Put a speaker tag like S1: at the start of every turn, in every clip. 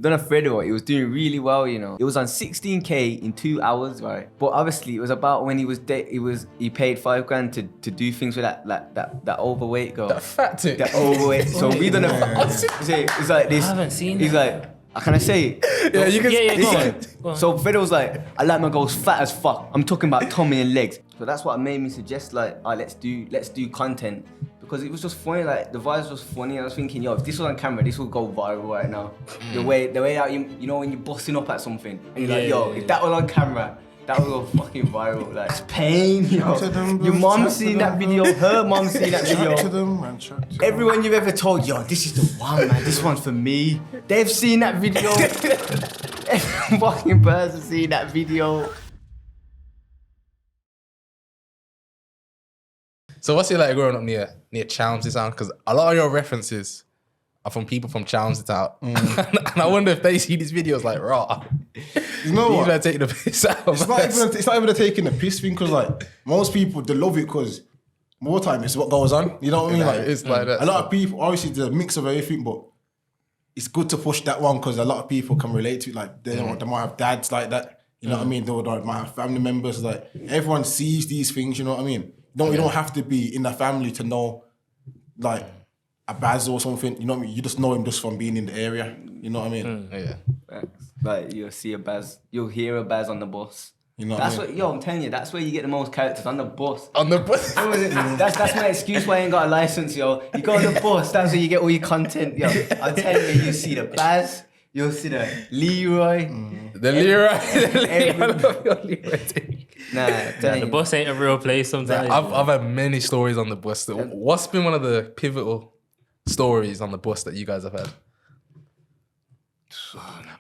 S1: done a Fredo, he was doing really well, you know. It was on 16K in 2 hours, right? But obviously it was about when he paid $5,000 to do things with that overweight girl.
S2: That fat tick.
S1: That overweight. So we done it's like this.
S3: I haven't seen
S1: He's
S3: that.
S1: like, can I say it?
S2: Yeah, you can.
S3: Go on.
S1: So Fredo was like, I like my girls fat as fuck. I'm talking about tummy and legs. So that's what made me suggest like, let's do content. Because it was just funny, like the vibes was funny. I was thinking, yo, if this was on camera, this would go viral right now. The way out, you know, when you're busting up at something, and you're like, yo, if that was on camera, that would go fucking viral. Like, it's pain, yo. Your mom seen that video, her mom seen that video. Everyone you've ever told, yo, this is the one, man. This one's for me. They've seen that video. Every fucking person seen that video.
S2: So what's it like growing up near Chelmsford Town? Because a lot of your references are from people from Chelmsford Town. And I wonder if they see these videos like, raw.
S4: You know what?
S2: These men taking the piss out of
S4: It's not even a taking the piss thing, because like most people, they love it because more time it's what goes on. You know what I mean? Like,
S2: it's like that.
S4: a lot of people, obviously it's a mix of everything, but it's good to push that one because a lot of people can relate to it. Like they might have dads like that. You know what I mean? They might have family members. Like everyone sees these things. You know what I mean? You don't have to be in the family to know like a Baz or something. You know what I mean? You just know him just from being in the area. You know what I mean?
S2: Yeah.
S1: Like you'll see a Baz, you'll hear a Baz on the bus.
S4: You know
S1: That's
S4: what I mean?
S1: what, yo, I'm telling you, that's where you get the most characters, on the bus.
S2: On the bus.
S1: That's my excuse why I ain't got a license, yo. You go on the bus, that's where you get all your content, yo. I'm telling you, you see the Baz, you'll see the Leroy.
S2: The Leroy.
S1: Every-
S2: I love your Leroy thing.
S1: Nah,
S3: The bus ain't a real place sometimes.
S2: I've had many stories on the bus. What's been one of the pivotal stories on the bus that you guys have had?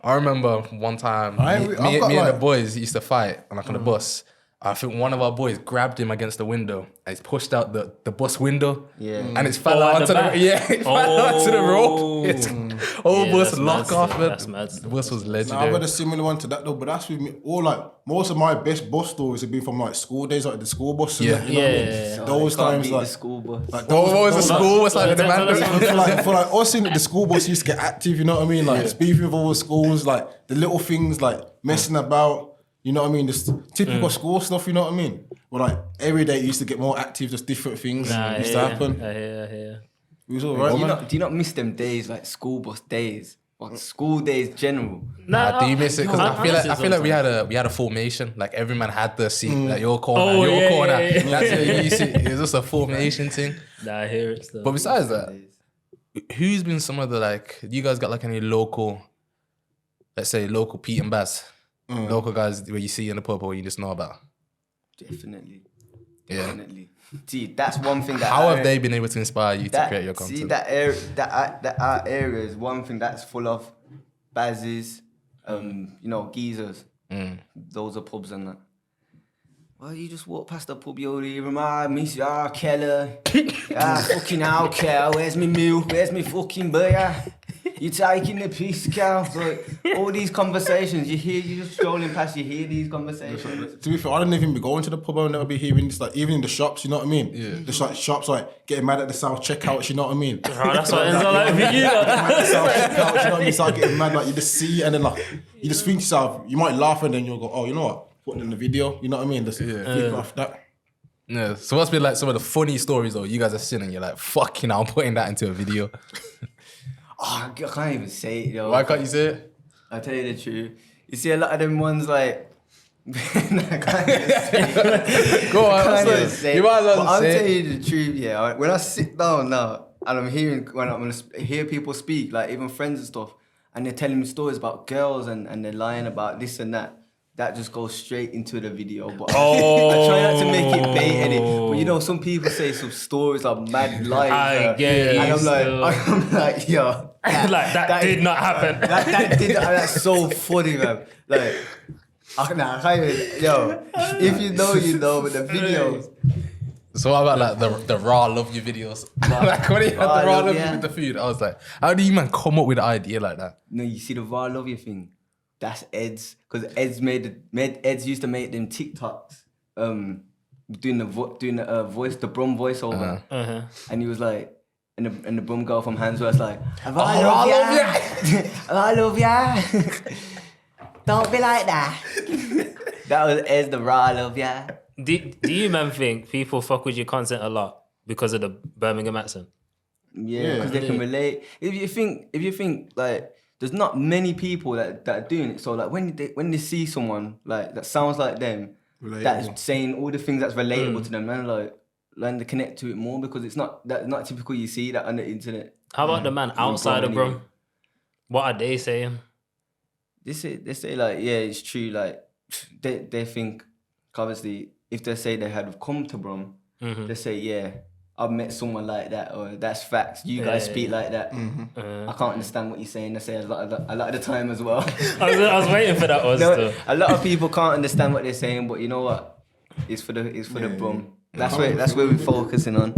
S2: I remember one time, me and the boys used to fight on the bus. I think one of our boys grabbed him against the window and he's pushed out the bus window.
S1: Yeah.
S2: And it's fell out onto it fell onto the rope. It's whole bus
S3: that's
S2: lock
S3: mad
S2: off
S3: still,
S2: it.
S3: that's mad still.
S2: The bus was
S4: I've
S2: legendary.
S4: had a similar one to that though, but that's with me. All like most of my best bus stories have been from like school days, like the school bus. And that, you know what I mean?
S3: Yeah.
S4: Those times
S1: the
S4: like.
S1: school bus.
S4: Like
S2: What was the school? What's like the demand?
S4: for like us in the school bus used to get active, you know what I mean? Like speaking with all the schools, like the little things like messing about, you know what I mean? Just typical school stuff, you know what I mean? But like every day it used to get more active, just different things used to happen.
S3: Yeah.
S4: It was alright.
S1: Do you not miss them days, like school bus days? Or school days general?
S2: Nah, do you miss it? Because I feel like we had a formation. Like every man had the seat, like your corner, your corner.
S3: Yeah.
S2: That's it. You see, it was just a formation thing.
S3: Nah, I hear it still.
S2: But besides that, who's been some of the like? You guys got like any local, let's say local Pete and Baz, local guys where you see in the pub or you just know about?
S1: Definitely.
S2: Yeah.
S1: Definitely. See, that's one thing that.
S2: How have they been able to inspire you to create your content?
S1: See, that our area is one thing that's full of Bazes, you know, geezers. Those are pubs and that. Well, you just walk past the pub, you miss you, Keller. Fucking hell, Keller, where's me meal? Where's me fucking burger? You taking the piss, Cal? Like, all these conversations, you just strolling past, you hear these conversations.
S4: To be fair, I don't even be going to the pub. I'll never be hearing this. Like even in the shops, you know what I mean? Yeah. Just like shops, like getting mad at the self checkouts. You know what I mean?
S3: That's what ends up like for you.
S4: You know what I mean? Start getting mad, like you just see, and then like you just think to yourself, you might laugh, and then you'll go, oh, you know what? Put it in the video. You know what I mean? Just flip off that.
S2: Yeah. So what's been like some of the funny stories though? You guys are sitting and you're like, fucking, I'm putting that into a video.
S1: Oh, I can't even say it, yo.
S2: Why can't you say it?
S1: I'll tell you the truth. You see a lot of them ones like... I can't even say it.
S2: Go on,
S1: I can't even say
S2: you
S1: it.
S2: might as well
S1: But I'll
S2: say
S1: tell
S2: it.
S1: you the truth, yeah. When I sit down now, and I'm hearing hear people speak, like even friends and stuff, and they're telling me stories about girls and they're lying about this and that just goes straight into the video. But I try not to make it bait-headed. But you know, some people say some stories are mad lies.
S3: I get it,
S1: And
S3: still.
S1: I'm like, yo.
S3: Like that did not happen.
S1: That's so funny, man. Like, I can't even, yo, if you know, you know, but the videos.
S2: So what about like the raw love you videos? Like when you had the raw love you with the food, I was like, how do you man come up with an idea like that?
S1: No, you see the raw love you thing? That's Ed's, because Ed's used to make them TikToks, doing the voice, the Brum voiceover, and he was like, and the bum girl from Handsworth's like, I love ya. I love ya. Don't be like that. That was Ez the raw, I love ya.
S3: Do you man think people fuck with your content a lot because of the Birmingham accent?
S1: Yeah, because they can relate. If you think like there's not many people that are doing it, so like when they see someone like that sounds like them, that's saying all the things that's relatable to them, and like learn to connect to it more because it's not typical you see that on the internet.
S3: How about the man outside of Brum? What are they saying?
S1: They say like, yeah, it's true. Like they think obviously if they say they had come to Brum, they say, yeah, I've met someone like that, or that's facts. You guys speak like that. I can't understand what you're saying. They say a lot of the time as well.
S3: I was waiting for that one.
S1: No, a lot of people can't understand what they're saying, but you know what? It's for the Brum. That's where we're focusing on.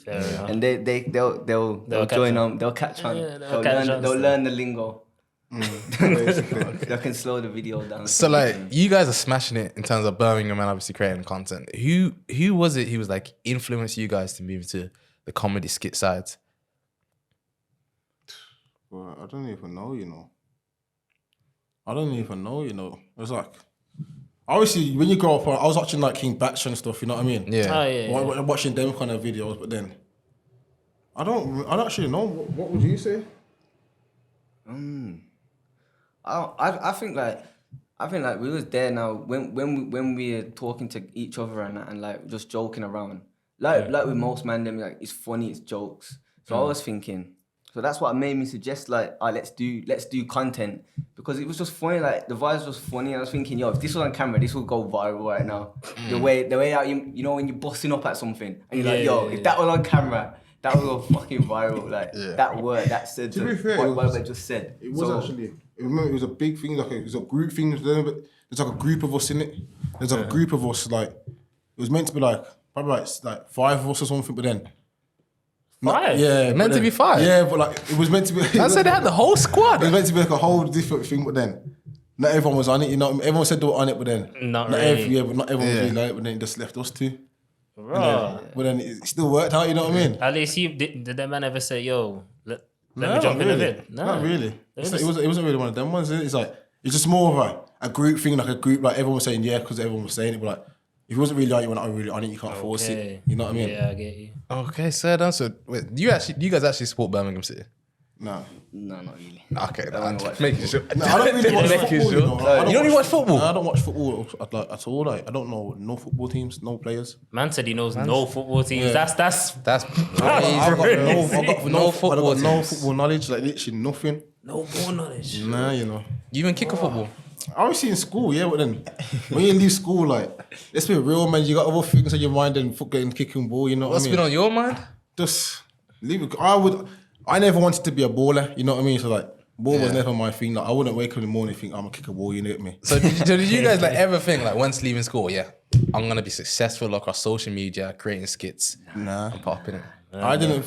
S3: Fair enough.
S1: And they'll join on. They'll catch on.
S3: Yeah,
S1: They'll learn the lingo. They can slow the video down.
S2: So like you guys are smashing it in terms of Birmingham and obviously creating content. Who was it who was like influenced you guys to move to the comedy skit side?
S4: Well, I don't even know, you know. I don't even know, you know. It was like, obviously when you grow up, I was watching like King Batch and stuff, you know what I mean?
S2: Yeah.
S3: Oh, yeah.
S4: Watching them kind of videos, but then I don't actually know. What would you say?
S1: I think like we was there now when we were talking to each other and like just joking around. Like with most man them, like it's funny, it's jokes. So I was thinking, so that's what made me suggest like, let's do content, because it was just funny. Like the vibes was funny. I was thinking, yo, if this was on camera, this would go viral right now. The way out you know when you're busting up at something and you're like, yo, if that was on camera, that would go fucking viral. Like that word, that said
S4: To be fair,
S1: what I just said.
S4: It was actually. Remember, it was a big thing. Like it was a group thing. There's like a group of us in it. There's like a group of us. Like it was meant to be like probably like 5 of us or something. But then
S3: 5?
S4: yeah,
S2: Meant to be 5.
S4: Yeah, but like it was meant to be.
S2: I said they had the whole squad.
S4: It was meant to be like a whole different thing. But then not everyone was on it. You know, everyone said they were on it, but then
S3: Not really.
S4: but not everyone was really on it. But then it just left us two.
S3: Bro.
S4: But then it still worked out. You know what I mean?
S3: At least did that man ever say, yo, let
S4: No,
S3: me jump
S4: not
S3: in a
S4: really.
S3: bit? No.
S4: Not really. It wasn't really one of them ones. It's like it's just more of a group thing, like a group. Like everyone was saying yeah because everyone was saying it, but like if it wasn't really on it, you're not really on it. You can't force it. You know what I mean?
S3: Yeah, I get you.
S2: Okay, so done. So wait, do you guys actually support Birmingham City?
S4: No.
S1: No, not really.
S2: Okay,
S1: don't watch
S2: making sure.
S4: No, I don't really watch
S2: Making
S4: football.
S2: sure.
S4: You know? I
S2: You don't even watch football?
S4: No, I don't watch football like, at all. Like I don't know no football teams, no players.
S3: Man said he knows no football teams.
S4: Yeah.
S3: That's
S2: That's
S4: I've got
S2: No football
S4: no
S2: teams.
S4: football knowledge. Like literally nothing.
S3: no ball knowledge.
S4: Nah, you know.
S2: You even kick a football?
S4: Obviously in school, yeah, but then when you leave school, like let's be real, man. You got other things on your mind than getting kicking ball. You know
S2: What's
S4: what I mean?
S2: been on your mind?
S4: Just leave it. I never wanted to be a baller. You know what I mean? So like, ball was never my thing. Like I wouldn't wake up in the morning and think I'm gonna kick a ball. You know what I mean?
S2: So did you guys like ever think like once leaving school, yeah, I'm gonna be successful across social media, creating skits,
S4: Nah,
S2: and popping it?
S4: I didn't.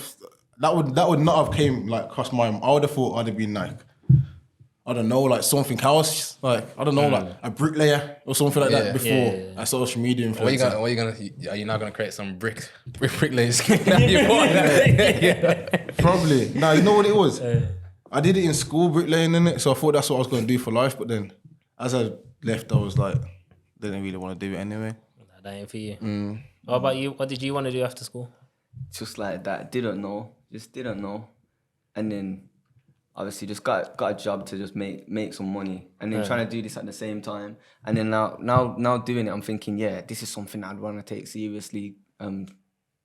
S4: That would not have came like across my. I would have thought I'd have been like, I don't know, like something else, like I don't know, like a bricklayer or something like that before a social media influencer.
S2: Are you now gonna create some bricklayers?
S4: Probably. Nah, you know what it was? I did it in school, bricklaying, innit? So I thought that's what I was gonna do for life. But then, as I left, I was like, didn't really want to do it anyway.
S3: That ain't for you. What about you? What did you want to do after school?
S1: Just like that, didn't know, and then obviously just got a job to just make some money, and then trying to do this at the same time, and then now doing it, I'm thinking, yeah, this is something I'd want to take seriously.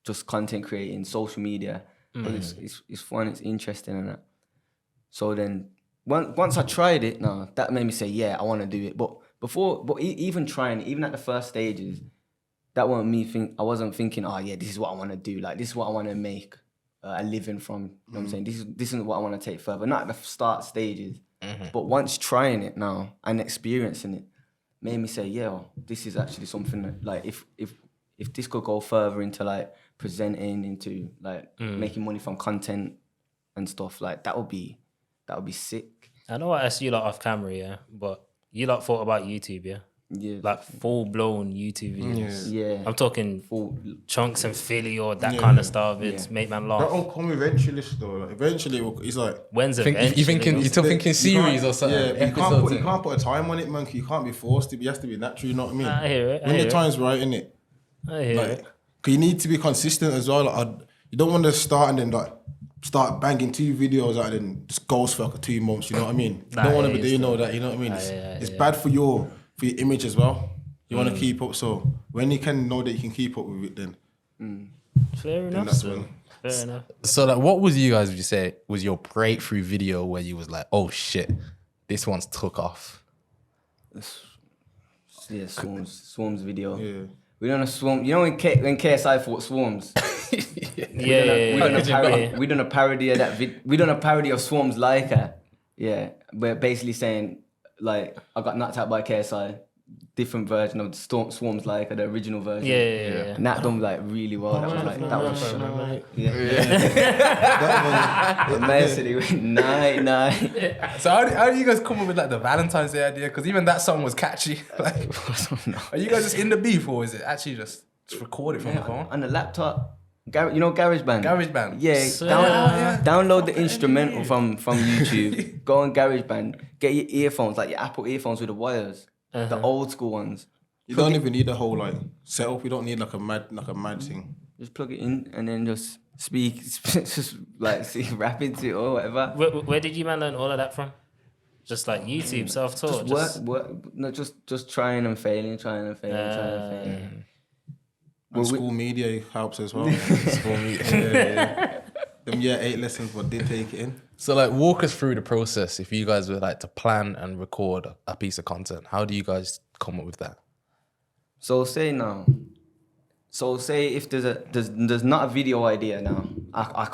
S1: Just content creating, social media, it's fun, it's interesting, and that. So then once I tried it, now that made me say, yeah, I want to do it. But even trying it, even at the first stages, that wasn't me I wasn't thinking, oh yeah, this is what I want to do. Like this is what I want to make a living from. You know what I'm saying? This is what I want to take further. Not at the start stages, but once trying it now and experiencing it, made me say, yeah, this is actually something that, like, if this could go further into like presenting, into like making money from content and stuff, like that would be sick.
S3: I know I asked you lot off camera, yeah, but you lot thought about YouTube, yeah?
S1: Yeah.
S3: like full blown YouTube videos.
S1: Yeah.
S3: I'm talking
S1: Full.
S3: Chunks and Philly or that kind of stuff. It's
S1: Yeah.
S3: make man
S4: That
S3: laugh.
S4: will come eventually, though. Like, eventually, it's like.
S3: When's
S2: Think,
S3: eventually?
S2: you're still thinking series or something?
S4: Yeah, but
S2: episodes
S4: you can't put a time on it, man. 'Cause you can't be forced to. It has to be natural. You know what I mean?
S3: I hear it.
S4: When the time's right, innit?
S3: I hear
S4: Like,
S3: it.
S4: 'cause you need to be consistent as well. Like, you don't want to start and then like start banging 2 videos out and then just ghost for like 2 months. You know what I mean? You don't want to be doing all that. You know what I mean? It's bad for your image as well. You want to keep up. So when you can know that you can keep up with it, then
S3: Fair enough.
S4: that's
S3: So.
S4: when.
S3: Fair enough.
S2: So like, what was you guys? Would you say was your breakthrough video where you was like, oh shit, this one's took off?
S1: Yeah, Swarms video.
S4: Yeah.
S1: We done a Swarm. You know when KSI fought Swarms?
S3: Yeah.
S1: We done a parody of that. We done a parody of Swarms Leica. Yeah, we're basically saying like I got knocked out by KSI. Different version of Swarms Leica, the original version.
S3: Yeah.
S1: And that done like really well. That was like that was The man said he went night.
S2: So how do you guys come up with like the Valentine's Day idea? Because even that song was catchy. Like, are you guys just in the beef or is it actually just recorded from the phone?
S1: On the laptop. You know GarageBand?
S2: GarageBand.
S1: Yeah, download the instrumental from YouTube. Go on GarageBand. Get your earphones, like your Apple earphones with the wires. The old school ones.
S4: You don't even need a whole like setup. You don't need like a mad thing.
S1: Just plug it in and then just speak, just like rap into it or whatever.
S3: Where did you man learn all of that from? Just like YouTube, self-taught.
S1: Just work. No, just trying and failing.
S4: And school media helps as well. School media. Them 8 lessons, but did take it in.
S2: So like, walk us through the process. If you guys were like to plan and record a piece of content, how do you guys come up with that?
S1: So say if there's not a video idea now. I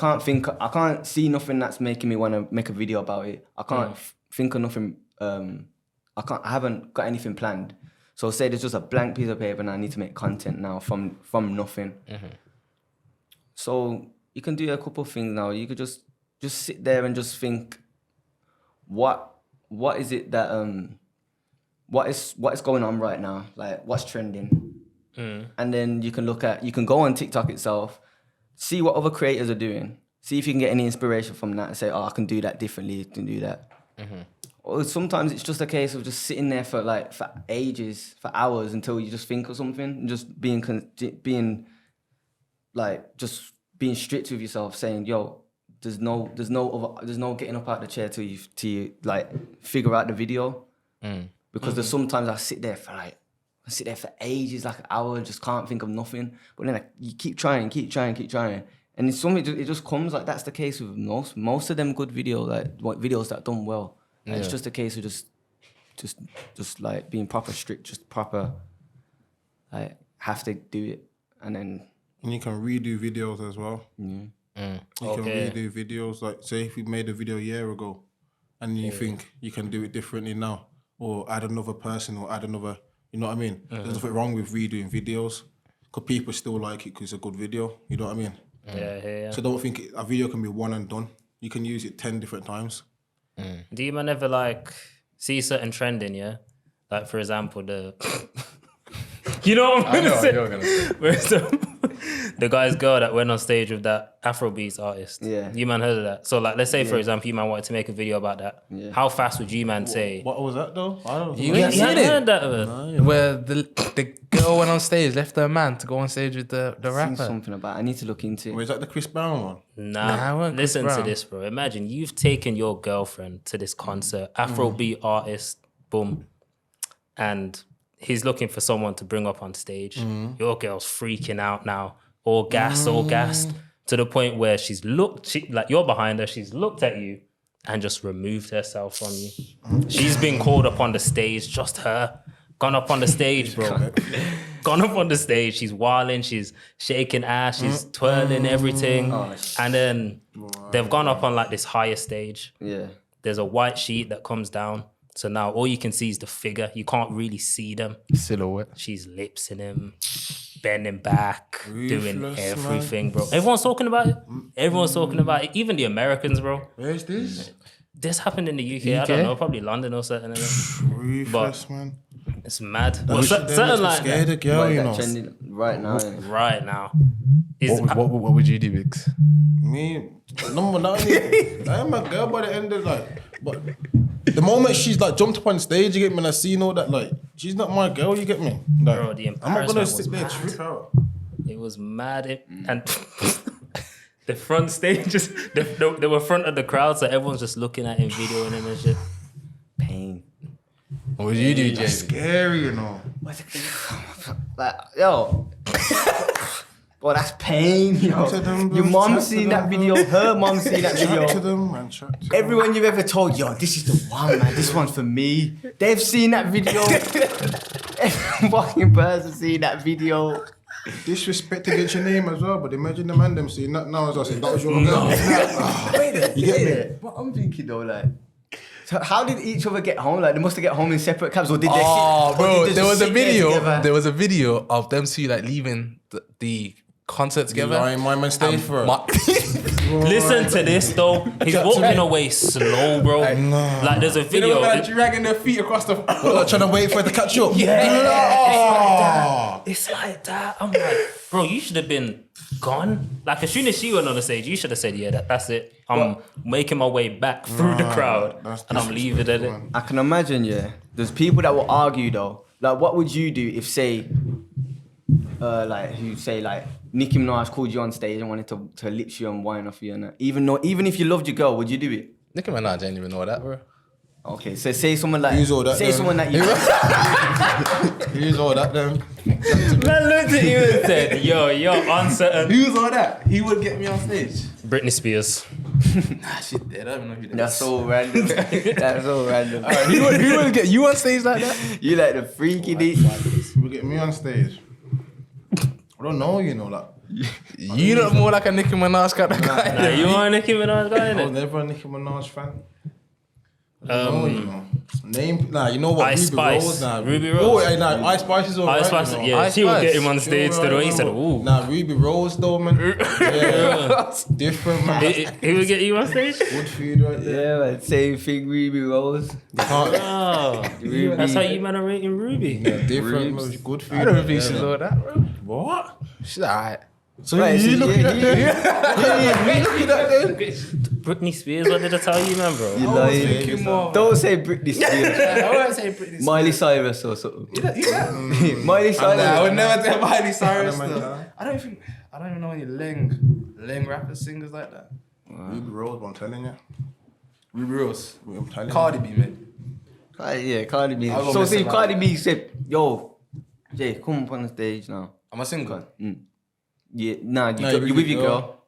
S1: can't see nothing that's making me want to make a video about it. I can't think of nothing. I haven't got anything planned. So say there's just a blank piece of paper and I need to make content now from nothing. So you can do a couple of things now. You could just sit there and just think, what is it that what is going on right now? Like what's trending? And then you can go on TikTok itself, see what other creators are doing, see if you can get any inspiration from that and say, oh, I can do that differently, I can do that. Or sometimes it's just a case of just sitting there for ages, for hours until you just think of something and just being strict with yourself, saying, yo, there's no getting up out the chair till you like figure out the video. Because there's sometimes I sit there for ages, like an hour, just can't think of nothing. But then you keep trying. And it's something, it just comes. Like that's the case with most of them good videos, like videos that done well. And it's just a case of just like being proper strict, just proper, like have to do it. And
S4: you can redo videos as well. You can redo videos. Like say if you made a video a year ago and you think you can do it differently now, or add another person or add another, you know what I mean? There's nothing wrong with redoing videos because people still like it because it's a good video, you know what I mean?
S3: Yeah.
S4: So don't think a video can be one and done. You can use it 10 different times.
S3: Do you man ever like see certain trending, yeah? Like for example, you know what I'm gonna say?
S2: You're gonna say.
S3: The guy's girl that went on stage with that Afrobeats artist.
S1: Yeah.
S3: You man heard of that? So like, let's say for example, you man wanted to make a video about that.
S1: Yeah.
S3: How fast would you man say?
S4: What was that though? I don't know.
S2: You ain't
S3: You
S2: seen
S3: haven't
S2: it?
S3: heard that of it?
S2: Where the girl went on stage, left her man to go on stage with the
S1: seen
S2: rapper.
S1: something about it. I need to look into it.
S4: Wait, is that the Chris Brown one?
S3: Nah,
S2: I won't
S3: listen
S2: Chris
S3: to
S2: Brown.
S3: this, bro. Imagine you've taken your girlfriend to this concert, Afrobeat artist, boom, and he's looking for someone to bring up on stage. Your girl's freaking out now, all gassed, to the point where like you're behind her, she's looked at you and just removed herself from you. She's been called up on the stage, just her, gone up on the stage, bro. Gone up on the stage, she's wilding, she's shaking ass, she's twirling everything. And then they've gone up on like this higher stage.
S1: Yeah.
S3: There's a white sheet that comes down. So now all you can see is the figure. You can't really see them.
S2: Silhouette.
S3: She's lipsing him, bending back, doing
S4: Ruthless,
S3: everything, bro. Everyone's talking about it. Everyone's talking about it. Even the Americans, bro.
S4: Where's this?
S3: This happened in the UK. I don't know, probably London or something.
S4: Ruthless, man.
S3: It's mad.
S4: We
S3: Well,
S4: should
S3: certain
S4: them
S3: like
S4: scared of girl, you know.
S1: Trending right now.
S3: right now. Is
S2: What would you do, Biggs?
S4: Me, no, not only, I am my girl by the end of like, but the moment she's like jumped up on stage, you get me, and I seen all that, like, she's not my girl, you get me? Like,
S3: Bro, the
S4: I'm not gonna
S3: embarrassment
S4: sit
S3: was
S4: there
S3: mad.
S4: trip out.
S3: It was mad. And the front stages, they were front of the crowd, so everyone's just looking at him, videoing him and shit.
S1: Pain.
S2: What would you do,
S4: It's
S2: Jay?
S4: scary, you know.
S1: Like, yo. Boy, that's pain, yo.
S4: to them, bro.
S1: Your mom
S4: Chat to
S1: seen
S4: them,
S1: that
S4: bro.
S1: video, her mom seen that
S4: Chat to
S1: video.
S4: them, man, chat to them.
S1: Everyone you've ever told, yo, this is the one, man. This one's for me. They've seen that video. Every fucking person seen that video.
S4: Disrespect against your name as well, but imagine the man them seeing that now as I said, that was your girl. You get me?
S1: What I'm thinking though, like, so how did each other get home? Like, they must have get home in separate cabs, or did they?
S2: Oh,
S1: sit,
S2: bro,
S1: or did they
S2: there
S1: just
S2: was a
S1: sit there
S2: video.
S1: together?
S2: There was a video of them two like leaving the concert together.
S4: Lying, my man stayed for her.
S3: Listen to this though. He's walking away slow, bro. Like there's a video.
S2: dragging their feet across the.
S4: Trying to wait for it to catch up.
S3: It's like that. I'm like, bro, you should have been gone. Like as soon as she went on the stage, you should have said, yeah, that's it. I'm making my way back through the crowd
S4: that's
S3: and I'm leaving it.
S4: disrespectful,
S1: I can imagine, yeah. There's people that will argue though. Like, what would you do if, say, who say like Nicki Minaj called you on stage and wanted to lips you and wine off you and that? Even if you loved your girl, would you do it?
S2: Nicki Minaj didn't even know that, bro.
S1: Okay, so say someone like
S4: Who's all that
S1: say
S4: then?
S1: someone that you
S4: Here's all that then.
S3: Man looked at you and said, yo, you're uncertain.
S2: Who's all that? He would get me on stage.
S3: Britney Spears.
S2: Nah, shit, dead. I don't even know who that is.
S1: That's so random. That's so random.
S2: Who would get you on stage like that?
S1: You like the freaky deep.
S4: You get me on stage. I don't know, you know, like.
S2: You look more like a Nicki Minaj kind of guy.
S3: Nah, you are a Nicki Minaj guy,
S4: I was
S3: innit?
S4: never a Nicki Minaj fan. No, you know. Name, nah, you know what?
S3: Ice
S4: Ruby
S3: Spice.
S4: Rose, nah.
S3: Ruby Rose.
S4: Oh, yeah, nah, Ice Spice is alright.
S3: Ice Spice,
S4: you know.
S3: yeah,
S2: Ice
S3: she would get
S2: Spice.
S3: him on stage
S4: She
S3: to the
S4: alright,
S3: he said,
S4: man.
S3: ooh.
S4: Nah, Ruby Rose though, man. Yeah, different, man.
S3: He would get you on stage?
S4: Good food right there.
S1: Yeah, man. Same thing, Ruby Rose.
S4: Can't-
S3: Oh,
S1: Ruby.
S3: that's how you man are rating Ruby.
S4: Yeah, different, man. Good food.
S2: I don't
S4: right
S2: think
S4: there,
S2: she's
S4: man.
S2: all that, bro. What? She's alright.
S4: So
S1: Right,
S4: you
S1: so
S4: looking at that? You looking at that?
S3: Britney Spears, what did I tell you, man, bro?
S1: You lying. Don't say Britney Spears.
S2: I won't say Britney.
S1: Miley Cyrus or something. Miley Cyrus.
S2: Nah, I would never tell Miley Cyrus.
S4: man,
S2: though.
S4: nah.
S2: I don't even know any Leng rappers, singers like that.
S4: Ruby Rose, I'm telling you.
S2: Ruby Rose,
S4: I'm telling you.
S2: Cardi B, man.
S1: Yeah, Cardi B.
S2: I'll go
S1: So
S2: mess
S1: say
S2: about
S1: Cardi
S2: that.
S1: B said, yo, Jay, come up on the stage now.
S2: I'm a single.
S1: Yeah, nah,
S4: Nah,
S1: you with your girl.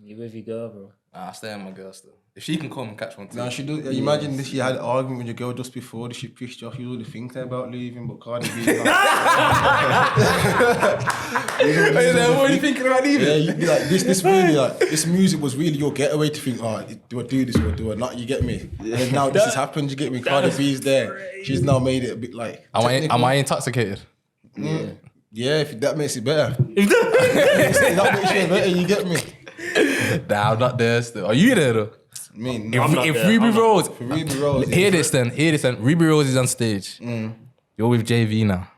S3: You with your girl, bro?
S2: Nah, I stay on my girl still. If she can come and catch one too.
S4: Now she do. Imagine this. She had an argument with your girl just before. She pissed you off. You really think about leaving, but Cardi B.
S2: What are you thinking about leaving?
S4: Yeah, you be like this really like this music was really your getaway to think, oh, do I do this or do I not? You get me? And then now this has happened. You get me? Cardi B's there. She's now made it a bit like.
S2: Am I intoxicated?
S4: Yeah, if that makes it better. If that makes it better, you get me?
S2: Nah, I'm not there still. Are you there though?
S4: I mean,
S3: I'm not
S2: If
S3: there.
S2: Ruby Rose,
S4: Ruby Rose.
S2: hear this then. Ruby Rose is on stage. You're with JV now.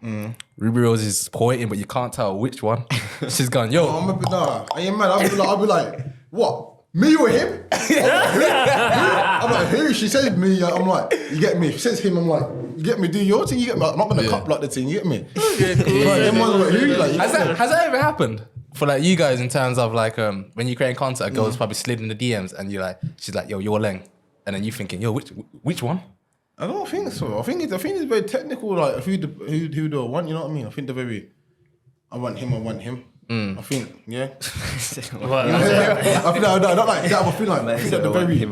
S2: Ruby Rose is pointing, but you can't tell which one. She's gone, yo.
S4: I'm a bit nah. Are you mad? I'll be like, what? Me or him? I'm like, who? She says me. I'm like, you get me? She says him. I'm like, you get me? Do your thing. You get me? I'm not gonna cop like the thing. You get me? Like, them ones like, who? Like,
S2: Has that ever happened for like you guys in terms of like when you create content, a girl's probably slid in the DMs and you're like, she's like, yo, you're Leng, and then you thinking, yo, which one?
S4: I don't think so. I think it's very technical. Like who do I want? You know what I mean? I think they're very. I want him. I think, yeah. I think no, not like that. I feel like I think that they're very.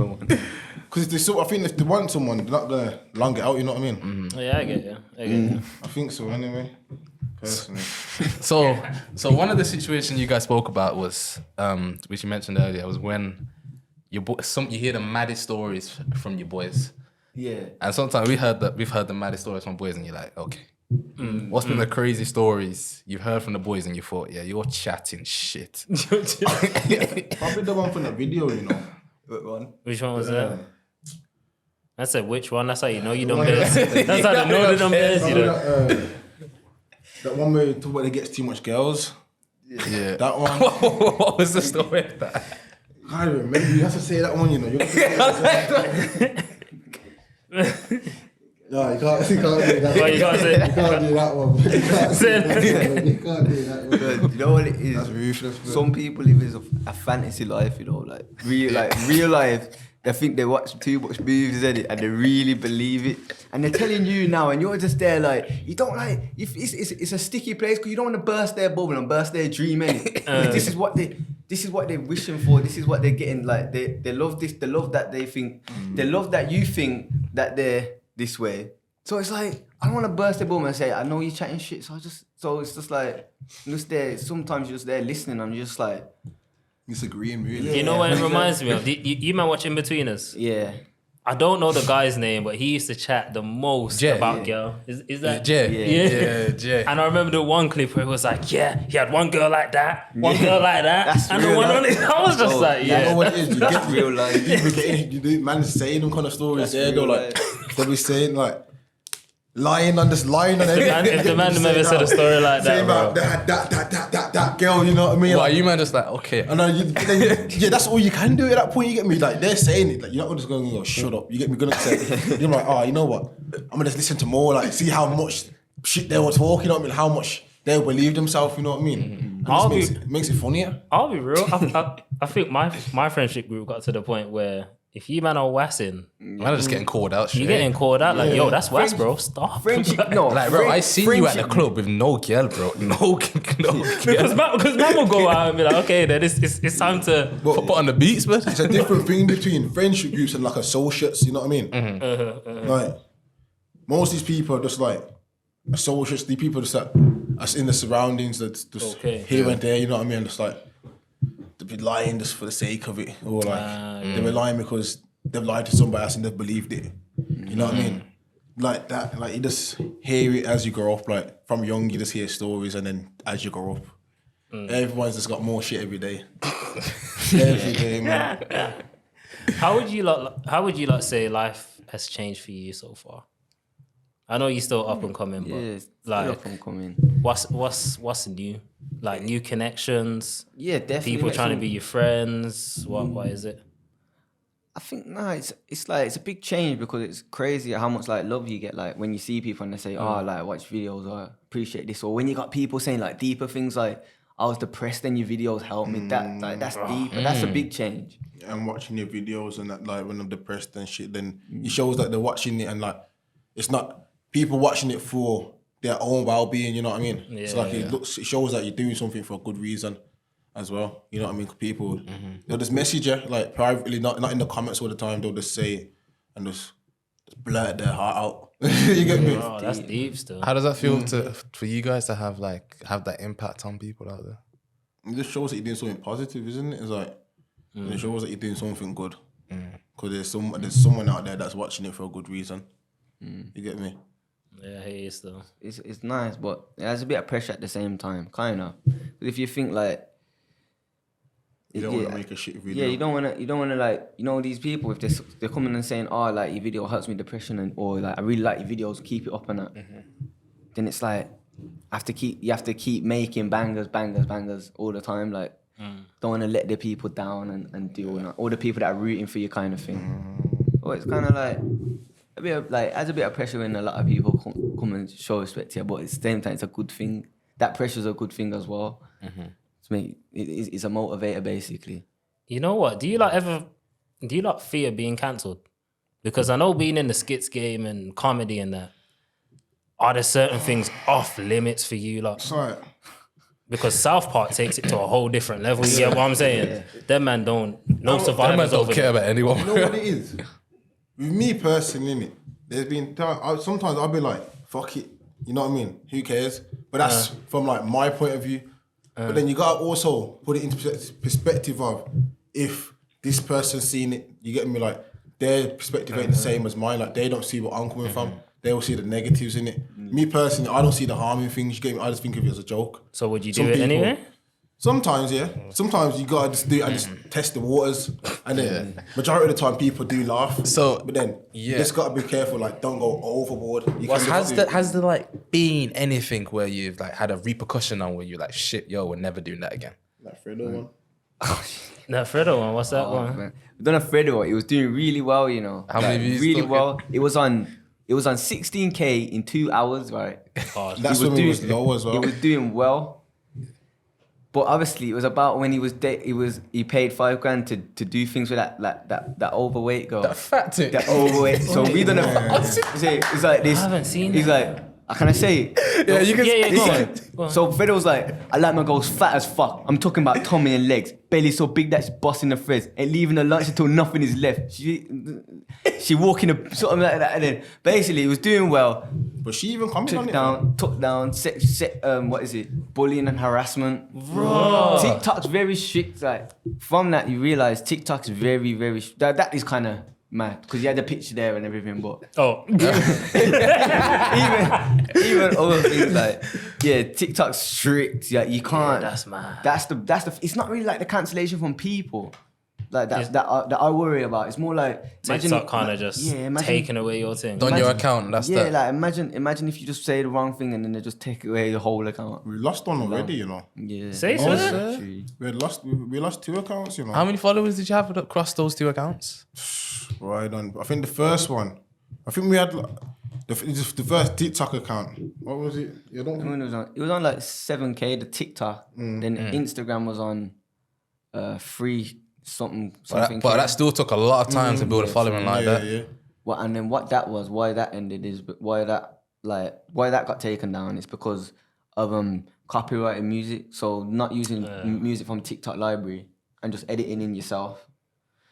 S4: Because I think if they want someone, they're not gonna long it out. You know what I mean?
S3: Yeah, I get you.
S4: I think so. Anyway, personally.
S2: So one of the situations you guys spoke about was, which you mentioned earlier, was when you hear the maddest stories from your boys.
S1: Yeah.
S2: And sometimes we've heard the maddest stories from boys, and you're like, okay, what's been the crazy stories you've heard from the boys, and you thought, yeah, you're chatting shit.
S4: Probably the one from the video, you know.
S1: What one?
S3: Which one was that? I said, which one? That's how you know you done bears. That's how you know you done bears, you know.
S4: That one where you talk about it gets too much girls.
S2: Yeah.
S4: That one.
S2: What was the story of that?
S4: I can't even remember. You have to say that one, you know. You have to say that. No, you can't do that.
S3: Well, you can't say
S4: You can't do that one. You can't
S3: Say
S4: do that one.
S1: But you know what it is?
S4: That's ruthless, bro.
S1: Some people live a fantasy life, you know, like real life. They think they watch too much movies in it and they really believe it. And they're telling you now, and you're just there like, you don't like, it's a sticky place because you don't want to burst their bubble and burst their dream in it. This is what they're wishing for. This is what they're getting. Like they love this. They love that they think. They love that you think that they're this way. So it's like, I don't want to burst their bubble and say, I know you're chatting shit. So it's just like, I'm just there. Sometimes you're just there listening. I'm just like,
S4: Disagreeing, really.
S3: You know what it reminds me of? You man watch In-Betweeners?
S1: yeah.
S3: I don't know the guy's name, but he used to chat the most
S2: Jay.
S3: about girl. Is that
S2: Jay.
S3: Yeah.
S2: Yeah, Jay.
S3: And I remember the one clip where it was like, yeah, he had one girl like that, one girl like that,
S1: That's
S3: and the
S1: real
S3: one on
S1: life.
S3: it. I was just like,
S4: You know
S3: yeah.
S4: what it is? You get
S1: Real life.
S4: you do man saying them kind of stories
S1: That's
S4: there though,
S1: real
S4: like they'll be saying like lying on everything.
S3: If the man never said a story like that,
S4: saying about
S3: bro.
S4: that girl, you know what I mean?
S2: What,
S4: Like,
S2: are you man just like, okay.
S4: I know yeah, that's all you can do at that point. You get me? Like they're saying it, like you're not just going to go shut up. You get me? Gonna say, you're like, oh, you know what? I'm gonna just listen to more, like see how much shit they were talking. You know what I mean? How much they believe themselves. You know what I mean?
S3: I'll
S4: And
S3: be-
S4: it makes it funnier.
S3: I'll be real. I think my friendship group got to the point where if you man are wassing,
S2: Man, I'm just getting called out. Shit.
S3: you getting called out like, yo, that's wass,
S1: Friendship-
S3: bro. Stop.
S1: Friendship, no.
S2: Like, bro, I see you at the
S1: friendship-
S2: club with no girl, bro. No girl.
S3: Because man will go out and be like, okay, then it's time to.
S2: Put on the beats, man.
S4: It's a different thing between friendship groups and like associates. You know what I mean? Like most of these people are just like associates. The people just like us in the surroundings that's just
S3: Okay.
S4: here and there. You know what I mean? Just like they be lying just for the sake of it, or like they be lying because they've lied to somebody else and they've believed it. You know what I mean? Like that. Like you just hear it as you grow up. Like from young, you just hear stories, and then as you grow up, everyone's just got more shit every day. Every day, man.
S3: How would you lot say life has changed for you so far? I know you're still up and coming, but
S1: Yeah,
S3: like,
S1: I'm coming.
S3: what's new? Like new connections,
S1: Yeah, definitely.
S3: people
S1: make
S3: trying to
S1: some-
S3: be your friends. What is it?
S1: I think it's like it's a big change because it's crazy how much like love you get like when you see people and they say, oh, like watch videos or appreciate this, or when you got people saying like deeper things like I was depressed and your videos helped me. That like that's deep. That's a big change.
S4: And watching your videos and that, like when I'm depressed and shit, then it shows that they're watching it and like it's not people watching it for their own well-being. You know what I mean? It's like it shows that you're doing something for a good reason as well. You know what I mean? 'Cause people they'll just message you like privately, not in the comments all the time. They'll just say it and just blurt their heart out. You get me?
S3: Oh, that's deep still.
S2: How does that feel for you guys to have that impact on people out there?
S4: It just shows that you're doing something positive, isn't it? It's like it shows that you're doing something good. Because there's someone out there that's watching it for a good reason. You get me?
S3: Yeah, I hear you still.
S1: It's nice, but it has a bit of pressure at the same time, kind of. But if you think like
S4: You don't want to make a shit video.
S1: yeah, you don't want to like, you know, these people if they're coming and saying, oh, like your video helps me depression and or like I really like your videos, keep it up and that. Then it's like you have to keep making bangers all the time. Like don't want to let the people down and deal with all the people that are rooting for you kind of thing. Or it's kind of like a bit of like adds a bit of pressure when a lot of people come and show respect here, but at the same time it's a good thing. That pressure's a good thing as well. It's a motivator basically.
S3: You know what? Do you lot fear being cancelled? Because I know being in the skits game and comedy and that, are there certain things off limits for you lot?
S4: Sorry.
S3: Because South Park takes it to a whole different level. You get what I'm saying? Them man don't, no
S2: Them man
S3: survivors
S2: don't
S3: over
S2: care
S3: there.
S2: about anyone.
S4: You know what it is? With me personally, innit, there's been sometimes I'll be like, fuck it. You know what I mean? Who cares? But that's from like my point of view. But then you gotta also put it into perspective of if this person's seen it, you get me? Like their perspective ain't the same as mine. Like they don't see what I'm coming from. They will see the negatives in it. Me personally, I don't see the harm in things. You get me? I just think of it as a joke.
S3: So would you do
S4: Some
S3: it
S4: people-
S3: anyway?
S4: Sometimes, yeah. Sometimes you gotta just do it and just test the waters, and then majority of the time people do laugh.
S2: So,
S4: but then you just gotta be careful. Like, don't go overboard.
S2: Has there like been anything where you've like had a repercussion on where you're like, shit, yo, we're never doing that again?
S4: That Fredo one.
S3: That Fredo one, what's that one?
S1: Man. We done a Fredo. It was doing really well, you know.
S2: How many views
S1: Really
S2: talking?
S1: well. It was on 16K in 2 hours, right?
S3: Oh,
S4: That's when it was low as well.
S1: It was doing well. But obviously, it was about when he paid $5,000 to do things with that overweight girl.
S2: That fat thing.
S1: That overweight. So we done it's like this.
S3: I haven't seen
S1: He's
S3: that.
S1: like, can I say it?
S2: Yeah, you can.
S3: Yeah, go
S1: Listen,
S3: on.
S1: So Fredo was like, I like my girls fat as fuck. I'm talking about tummy and legs. Belly so big that she's busting the threads. Ain't leaving her lunch until nothing is left. She walking something like that. And then basically it was doing well.
S4: But she even commented on
S1: Took down, what is it? Bullying and harassment.
S3: Bro.
S1: TikTok's very strict. Like from that you realise TikTok's very, very that is kind of mad because you had the picture there and everything, but
S3: Oh.
S1: even other things like TikTok's strict. Yeah, you can't.
S3: that's mad.
S1: That's the. It's not really like the cancellation from people. Like that I worry about. It's more like
S3: TikTok kind of just taking away your thing.
S2: On your account, that's that.
S1: like imagine if you just say the wrong thing and then they just take away the whole account.
S4: We lost one already, you know.
S1: Yeah.
S3: Say
S2: Oh,
S3: so.
S4: We lost 2 accounts, you know.
S2: How many followers did you have across those 2 accounts?
S4: Right on. I think the first one. I think we had like, the first TikTok account. What was it? You don't.
S1: I mean, it was on like 7K the TikTok. Then Instagram was on 3 something.
S2: But that still took a lot of time to build a following like that.
S4: Yeah.
S1: Well, and then what that was, why that ended is why that got taken down is because of copyrighted music. So not using music from TikTok library and just editing in yourself.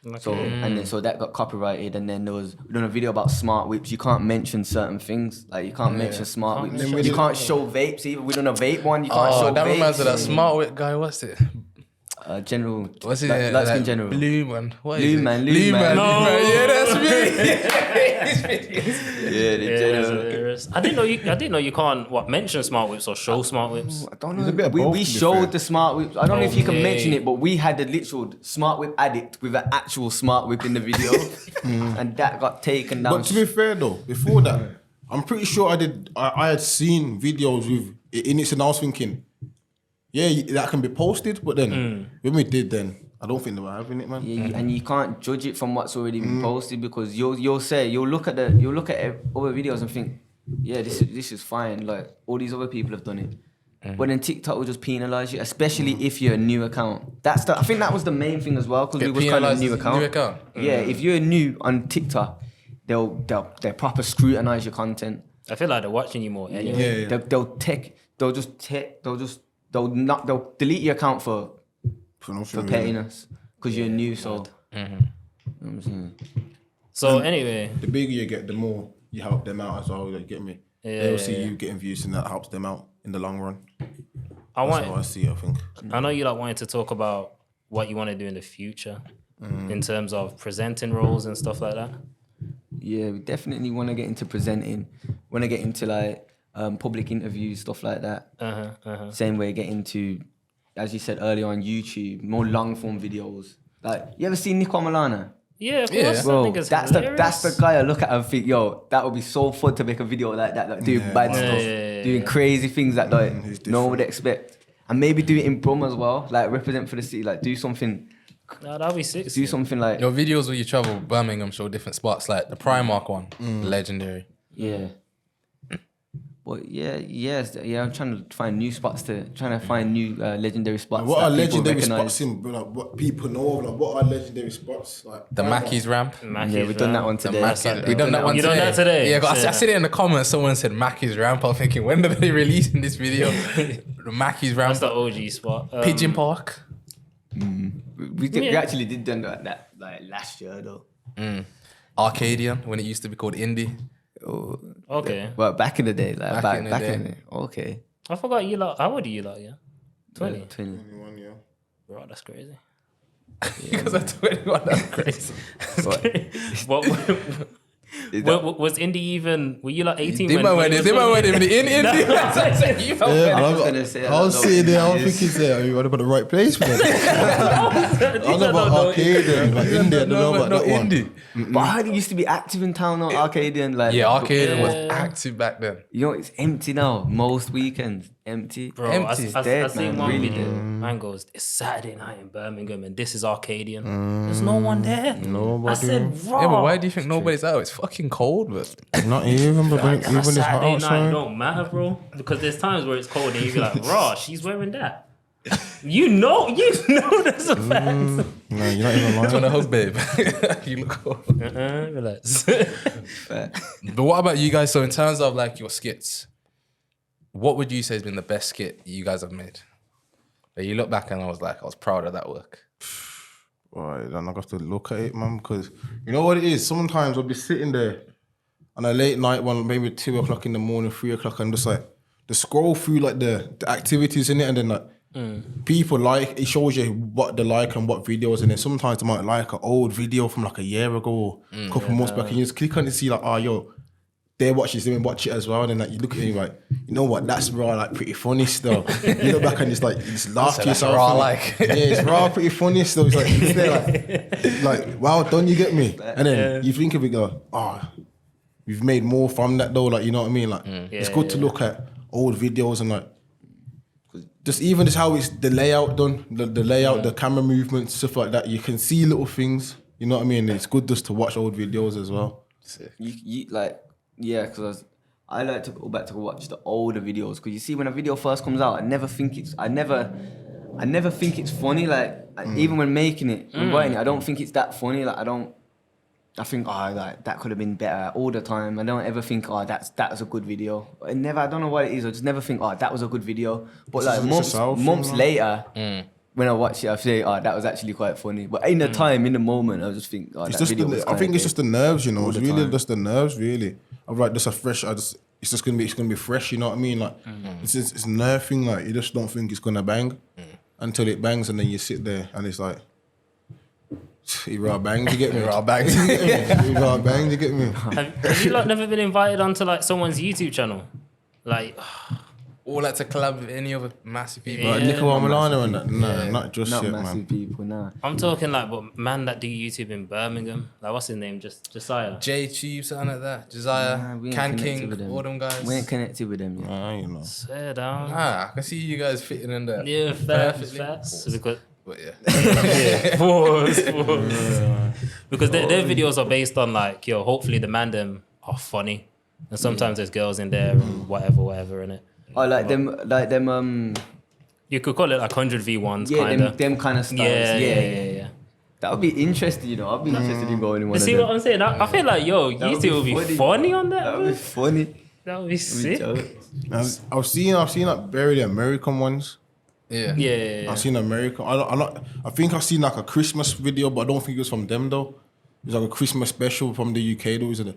S3: Okay.
S1: So and then so that got copyrighted, and then we done a video about smart whips. You can't mention certain things, like you can't mention smart whips. You can't show vapes either. We done a vape one. You can't show
S2: that
S1: vapes.
S2: reminds me of that smart whip guy. What's it?
S1: General.
S2: What's it?
S1: Light skin general.
S2: Blue man. What is
S1: Blue
S2: it?
S1: man.
S2: Blue man.
S3: No.
S2: Yeah, that's me.
S1: Yeah, the
S3: Yeah, that's
S1: general.
S3: hilarious. I didn't know you can't mention smart whips or show smart whips.
S1: I don't know.
S4: There's a bit of both,
S1: We
S4: to be
S1: showed
S4: fair.
S1: the smart whip. I don't know if you can
S3: Okay.
S1: mention it, but we had the literal smart whip addict with an actual smart whip in the video, and that got taken down.
S4: But to be fair though, before that, I'm pretty sure I had seen videos with it in it, and I was thinking, yeah, that can be posted. But then when we did, then I don't think they were having it, man.
S1: Yeah, and you can't judge it from what's already been posted because you'll look at other videos and think, yeah, this is fine. Like all these other people have done it, but then TikTok will just penalize you, especially if you're a new account. I think that was the main thing as well because we was kind of a new account. Yeah, if you're new on TikTok, they'll proper scrutinize your content.
S3: I feel like they're watching you more anyway.
S4: Yeah.
S1: They'll delete your account for
S4: For
S1: pettiness because you're new. So. You know what I'm saying?
S3: So anyway,
S4: the bigger you get, the more you help them out as well. You get me? They'll see you getting views, and that helps them out in the long run. That's how I see it, I think.
S3: I know you wanted to talk about what you want to do in the future in terms of presenting roles and stuff like that.
S1: Yeah, we definitely want to get into presenting. Want to get into like public interviews, stuff like that. Same way, get into, as you said earlier on YouTube, more long form videos. Like, you ever seen Nico Milana?
S3: Yeah, of course.
S1: Bro,
S3: That nigga's
S1: that's
S3: hilarious.
S1: the guy I look at and think, yo, that would be so fun to make a video like that, like doing bad stuff, doing crazy things that like no one would expect, and maybe do it in Brum as well, like represent for the city, like do something.
S3: No, that'd be sick.
S1: Do something like
S2: Your videos where you travel Birmingham show different spots, like the Primark one, legendary.
S1: yeah. But I'm trying to find new spots find new legendary spots.
S4: What are
S1: that people
S4: legendary
S1: recognise.
S4: spots in? Like, what people know of? Like, what are legendary spots? Like
S2: The Mackey's ramp.
S1: Yeah, we've done that one today.
S2: We done that one
S3: You
S2: today.
S3: done that today?
S2: Yeah, I
S3: Shit.
S2: said it in the comments. Someone said Mackey's ramp. I'm thinking, when did they release in this video? The Mackey's ramp.
S3: That's the OG spot.
S2: Pigeon Park.
S1: We actually did done that like last year though.
S2: Arcadian, when it used to be called Indie.
S1: Oh,
S3: Okay.
S1: well, back in the day, like
S2: Back
S1: back
S2: in the
S1: in
S2: day.
S1: the day. Okay.
S3: I forgot you lot. How old are you lot, yeah? 20?
S1: 20.
S4: 21, yeah.
S3: Bro, that's crazy.
S2: Because I'm 21, that's crazy.
S3: What Was Indy even? Were you like 18?
S2: They might went in India.
S4: I was sitting there, I was thinking, are you about the right place for that? I don't know about Arcadian, like India, I don't know about that one.
S1: But I heard it used to be active in town on Arcadian. Like,
S2: Yeah, Arcade was active back then.
S1: You know, it's empty now. Most weekends, empty.
S3: Bro,
S1: empty. It's
S3: I
S1: dead,
S3: seen
S1: man.
S3: one
S1: Really
S3: video.
S1: dead.
S3: Man goes, it's Saturday night in Birmingham and this is Arcadian. There's no one there.
S4: Nobody.
S3: I said, raw.
S2: Yeah, but why do you think nobody's out? It's fucking cold, but
S4: Not even, but
S3: Like,
S4: even
S3: on a
S4: it's hot
S3: Saturday night, it
S4: outside.
S3: don't matter, bro. Because there's times where it's cold and you be like, raw, she's wearing that. You know there's a fact.
S4: No, you're not even
S2: I want
S4: lying.
S2: to hug, babe. You look cold.
S3: Relax.
S2: But what about you guys? So in terms of like your skits, what would you say has been the best skit you guys have made? That you look back and I was proud of that work.
S4: Right, then I have to look at it, man, because you know what it is? Sometimes I'll be sitting there on a late night one, maybe 2 o'clock in the morning, 3 o'clock, and just like to scroll through like the activities in it, and then like people like, it shows you what they like and what videos, and then sometimes they might like an old video from like a year ago or a couple months back, and you just click on it to see like, oh, yo, they watch this, they watch it as well, and then like you look at it and you're like, you know what, that's raw, like pretty funny still. You look back and it's like, you just laugh to yourself.
S2: Raw,
S4: and,
S2: like.
S4: yeah, it's raw, pretty funny still. It's like, it's there, like, wow, done, you get me? And then you think of it, go, oh, we've made more from that though, like, you know what I mean? Like, it's good to look at old videos and like, just how it's the layout done, the layout, the camera movements, stuff like that. You can see little things, you know what I mean? It's good just to watch old videos as well.
S1: You like, yeah, because I like to go back to watch the older videos. Because you see, when a video first comes out, I never think it's funny. Like, even when making it, when writing it, I don't think it's that funny. Like, I think, like, that could have been better all the time. I don't ever think, that was a good video. I don't know what it is. I just never think, that was a good video. But like months later, when I watch it, I say, that was actually quite funny. But in the time, in the moment, I just think,
S4: It's just I think it's just the nerves, you know. It's really just the nerves, really. I'm like, just a fresh. It's gonna be fresh. You know what I mean? Like, it's nerve thing. Like, you just don't think it's gonna bang until it bangs, and then you sit there and it's like, you raw bangs, you get me?
S2: Raw bangs.
S4: You raw bangs, you get me?
S3: Have you like never been invited onto like someone's YouTube channel? Like,
S2: Or like to collab with any other massive people.
S4: Like Nicola Milano and that. No, not just
S1: not
S4: yet,
S1: massive
S4: man.
S1: people, nah.
S3: I'm talking like, but man that do YouTube in Birmingham. Like, what's his name? Josiah.
S2: J-Tube, something like that. Josiah,
S1: Nah, we ain't
S2: Can
S1: connected
S2: King,
S1: with them.
S2: all them guys.
S1: We ain't connected with them yet.
S4: You know.
S3: Swear down.
S2: I can see you guys fitting in there.
S3: Yeah,
S2: Perfectly.
S3: facts. Because
S2: But yeah.
S3: pause. Because their videos are based on like, yo, hopefully the man them are funny, and sometimes there's girls in there and whatever in it.
S1: Oh, like them.
S3: You could call it like 100v1s,
S1: Yeah,
S3: kind of.
S1: them kind of styles.
S3: Yeah.
S1: That would be interesting, you know. I'd be interested in going in one
S3: You
S1: of
S3: see
S1: them.
S3: what I'm saying? I feel like, yo, YouTube would be funny on that.
S1: That would be funny.
S3: That would be sick.
S4: I've seen like very American ones.
S2: Yeah.
S3: Yeah.
S4: I've seen American. I think I've seen like a Christmas video, but I don't think it was from them though. It was like a Christmas special from the UK. There was a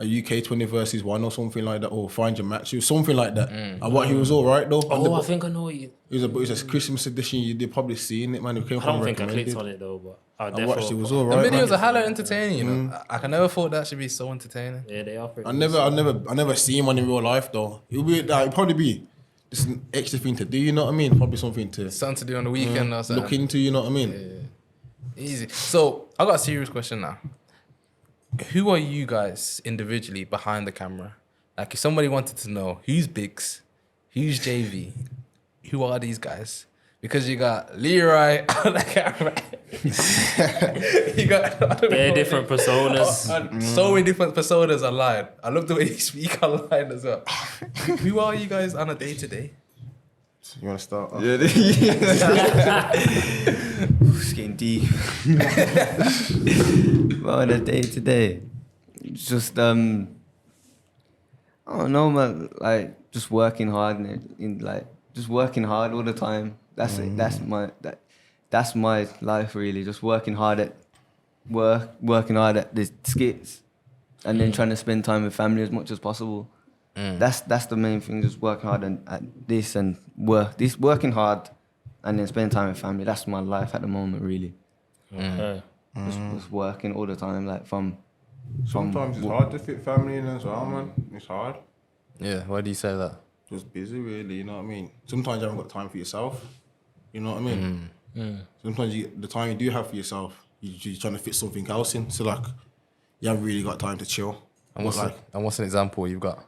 S4: UK 20 versus 1 or something like that, or Find Your Match. It was something like that. And what he was all right though.
S3: Oh, I think I know what you.
S4: It was a Christmas edition. You'd probably seen it, man. It came
S3: I
S4: from
S3: don't think I
S4: recommended.
S3: clicked on it though, but I
S4: I watched it. It was all
S2: The
S4: right.
S2: videos
S4: man.
S2: are hella entertaining, you know. I never thought that should be so entertaining.
S3: Yeah, they are pretty.
S4: I never seen one in real life though. It'd probably be just an extra thing to do. You know what I mean? Probably something to
S2: Something to do on the weekend or something.
S4: look into. You know what I mean?
S2: Easy. So I got a serious question now. Who are you guys individually behind the camera? Like if somebody wanted to know who's Biggs, who's JV, who are these guys? Because you got Leroy on the camera. You got
S3: They're different personas.
S2: so many different personas online. I love the way you speak online as well. Who are you guys on a day to day?
S4: You want to start? Off?
S1: It's getting deep. Well, on a day to day, just I don't know, man. Like just working hard just working hard all the time. That's it. That's my life really. Just working hard at working hard at the skits, and then trying to spend time with family as much as possible. That's the main thing. Just working hard at this and working hard, and then spending time with family. That's my life at the moment, really.
S3: Okay.
S1: Just working all the time, like from
S4: Sometimes it's hard to fit family in as well, man. It's hard.
S2: Yeah, why do you say that?
S4: Just busy, really. You know what I mean? Sometimes you haven't got time for yourself. You know what I mean? Sometimes the time you do have for yourself, you're trying to fit something else in. So like, you haven't really got time to chill.
S2: And what's an example you've got?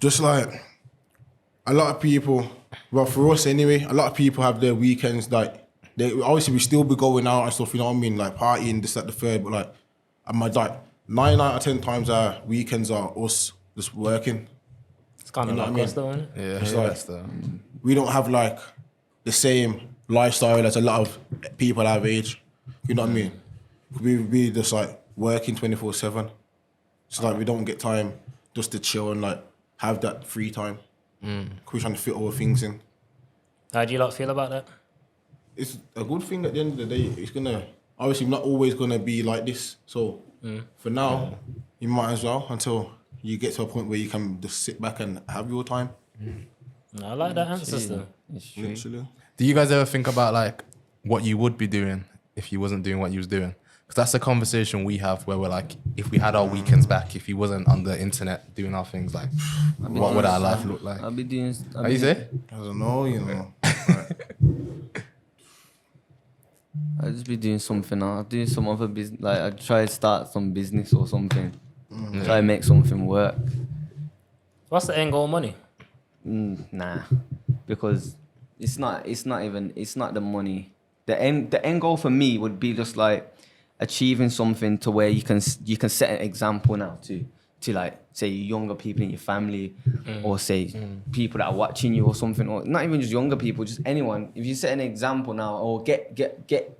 S4: Just like a lot of people, well, for us anyway, a lot of people have their weekends like they obviously we still be going out and stuff. You know what I mean? Like partying, this, that, the third. But like, like 9 out of 10 times our weekends are us just working.
S3: It's kind of like us, though, isn't it?
S2: Yeah,
S4: It's
S2: like,
S4: we don't have like the same lifestyle as a lot of people our age. You know what I mean? We just like working 24/7. So like we don't get time just to chill and like have that free time. We're trying to fit all the things in.
S3: How do you lot feel about that?
S4: It's a good thing at the end of the day. It's gonna obviously not always gonna be like this. So for now, you might as well until you get to a point where you can just sit back and have your time.
S3: No, I like that answer, still.
S4: Literally.
S2: do you guys ever think about like what you would be doing if you wasn't doing what you was doing? Because that's a conversation we have where we're like, if we had our weekends back, if you wasn't on the internet doing our things, like, what would our life look like?
S1: I'll be doing.
S2: How you say?
S4: I don't know, you know.
S1: I'll just be doing something. I'll do some other business. Like I try to start some business or something. Try to make something work.
S3: What's the end goal? Money?
S1: Nah, because it's not the money. The end goal for me would be just like achieving something to where you can set an example now to like say younger people in your family or say people that are watching you or something, or not even just younger people, just anyone. If you set an example now or get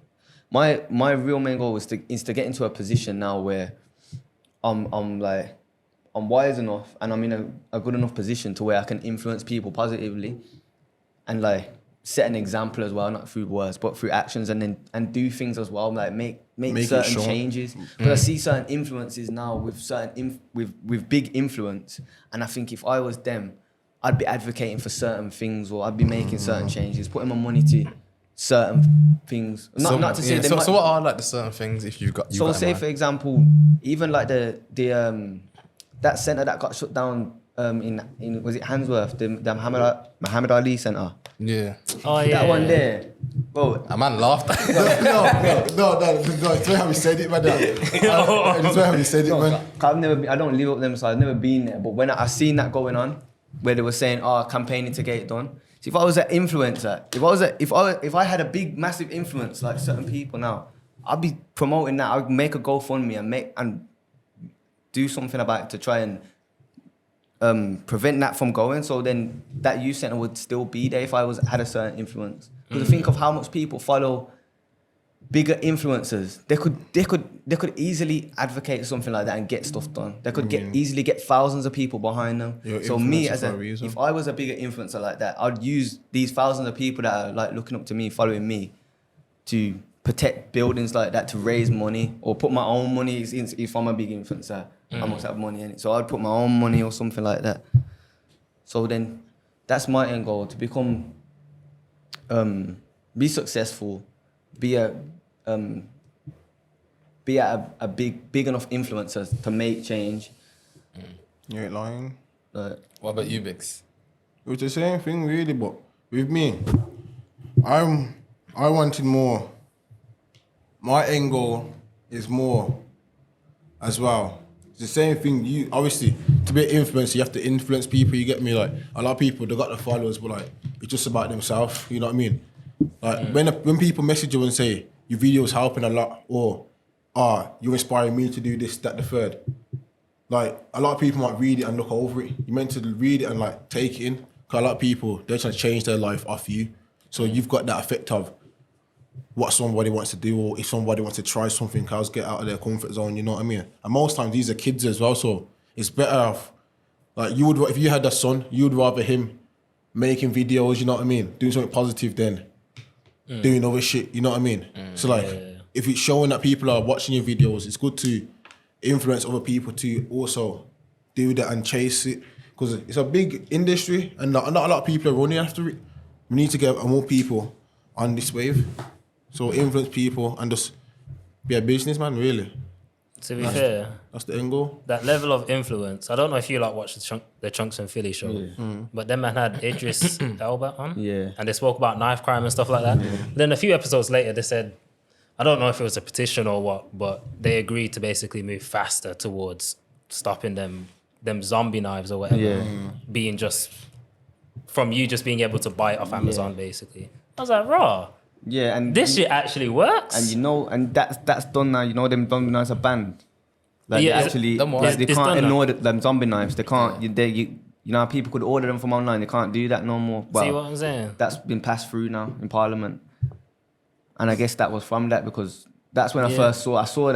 S1: my real main goal is to get into a position now where I'm wise enough and I'm in a good enough position to where I can influence people positively and like set an example as well, not through words but through actions, and do things as well, like make certain changes. Because I see certain influences now with with big influence, and I think if I was them, I'd be advocating for certain things, or I'd be making certain changes, putting my money to certain things. Not to say they might.
S2: So what are like the certain things if you've got?
S1: So say for example, even like the that centre that got shut down in was it Handsworth, the Muhammad Ali Centre.
S2: Yeah.
S3: Oh yeah.
S1: That one there. Bro,
S2: A man laughed.
S4: No. It's the way how we said it, man. It's the way how we said it, man.
S1: I don't live up them, so I've never been there. But when I seen that going on, where they were saying, campaigning to get it done. So if I was an influencer, if I had a big, massive influence like certain people now, I'd be promoting that. I'd make a GoFundMe and do something about it to try and prevent that from going. So then that youth centre would still be there if I had a certain influence. Because think of how much people follow bigger influencers. They could easily advocate something like that and get stuff done. They could easily get thousands of people behind them. So me if I was a bigger influencer like that, I'd use these thousands of people that are like looking up to me, following me, to protect buildings like that, to raise money, or put my own money. If I'm a big influencer, I must have money in it. So I'd put my own money or something like that. So then that's my end goal, to become, be successful, be a big enough influencer to make change.
S4: You ain't lying.
S2: What about you, Biggs?
S4: It was the same thing really, but with me, I wanted more. My end goal is more as well. It's the same thing. You obviously, to be an influencer, you have to influence people. You get me? Like a lot of people, they got the followers, but like it's just about themselves. You know what I mean? Like when people message you and say your video's helping a lot, or you're inspiring me to do this, that, the third. Like a lot of people might read it and look over it. You're meant to read it and like take it in. Cause a lot of people, they're trying to change their life off you. So you've got that effect of what somebody wants to do, or if somebody wants to try something else, get out of their comfort zone, you know what I mean? And most times these are kids as well, so it's better off, like if you had a son, you would rather him making videos, you know what I mean? Doing something positive than doing other shit, you know what I mean? So like, if it's showing that people are watching your videos, it's good to influence other people to also do that and chase it, because it's a big industry and not a lot of people are running after it. We need to get more people on this wave. So influence people and just be a businessman, really.
S3: To be fair,
S4: That's the end goal.
S3: that level of influence. I don't know if you like watch the Chunks and Philly show, but them man had Idris Elba on, and they spoke about knife crime and stuff like that. But then a few episodes later, they said, I don't know if it was a petition or what, but they agreed to basically move faster towards stopping them zombie knives or whatever being just from you just being able to buy it off Amazon basically. I was like, raw.
S1: Yeah, and
S3: This shit actually works.
S1: And you know, and that's done now. You know, them zombie knives are banned. Like
S3: Yeah,
S1: they
S3: is it-
S1: actually,
S2: them what?
S1: they
S3: It's
S1: can't
S3: done
S1: ignore them zombie knives. They can't. You know, how people could order them from online. They can't do that no more. Well,
S3: See what I'm saying?
S1: that's been passed through now in Parliament, and I guess that was from that because that's when I first saw. I saw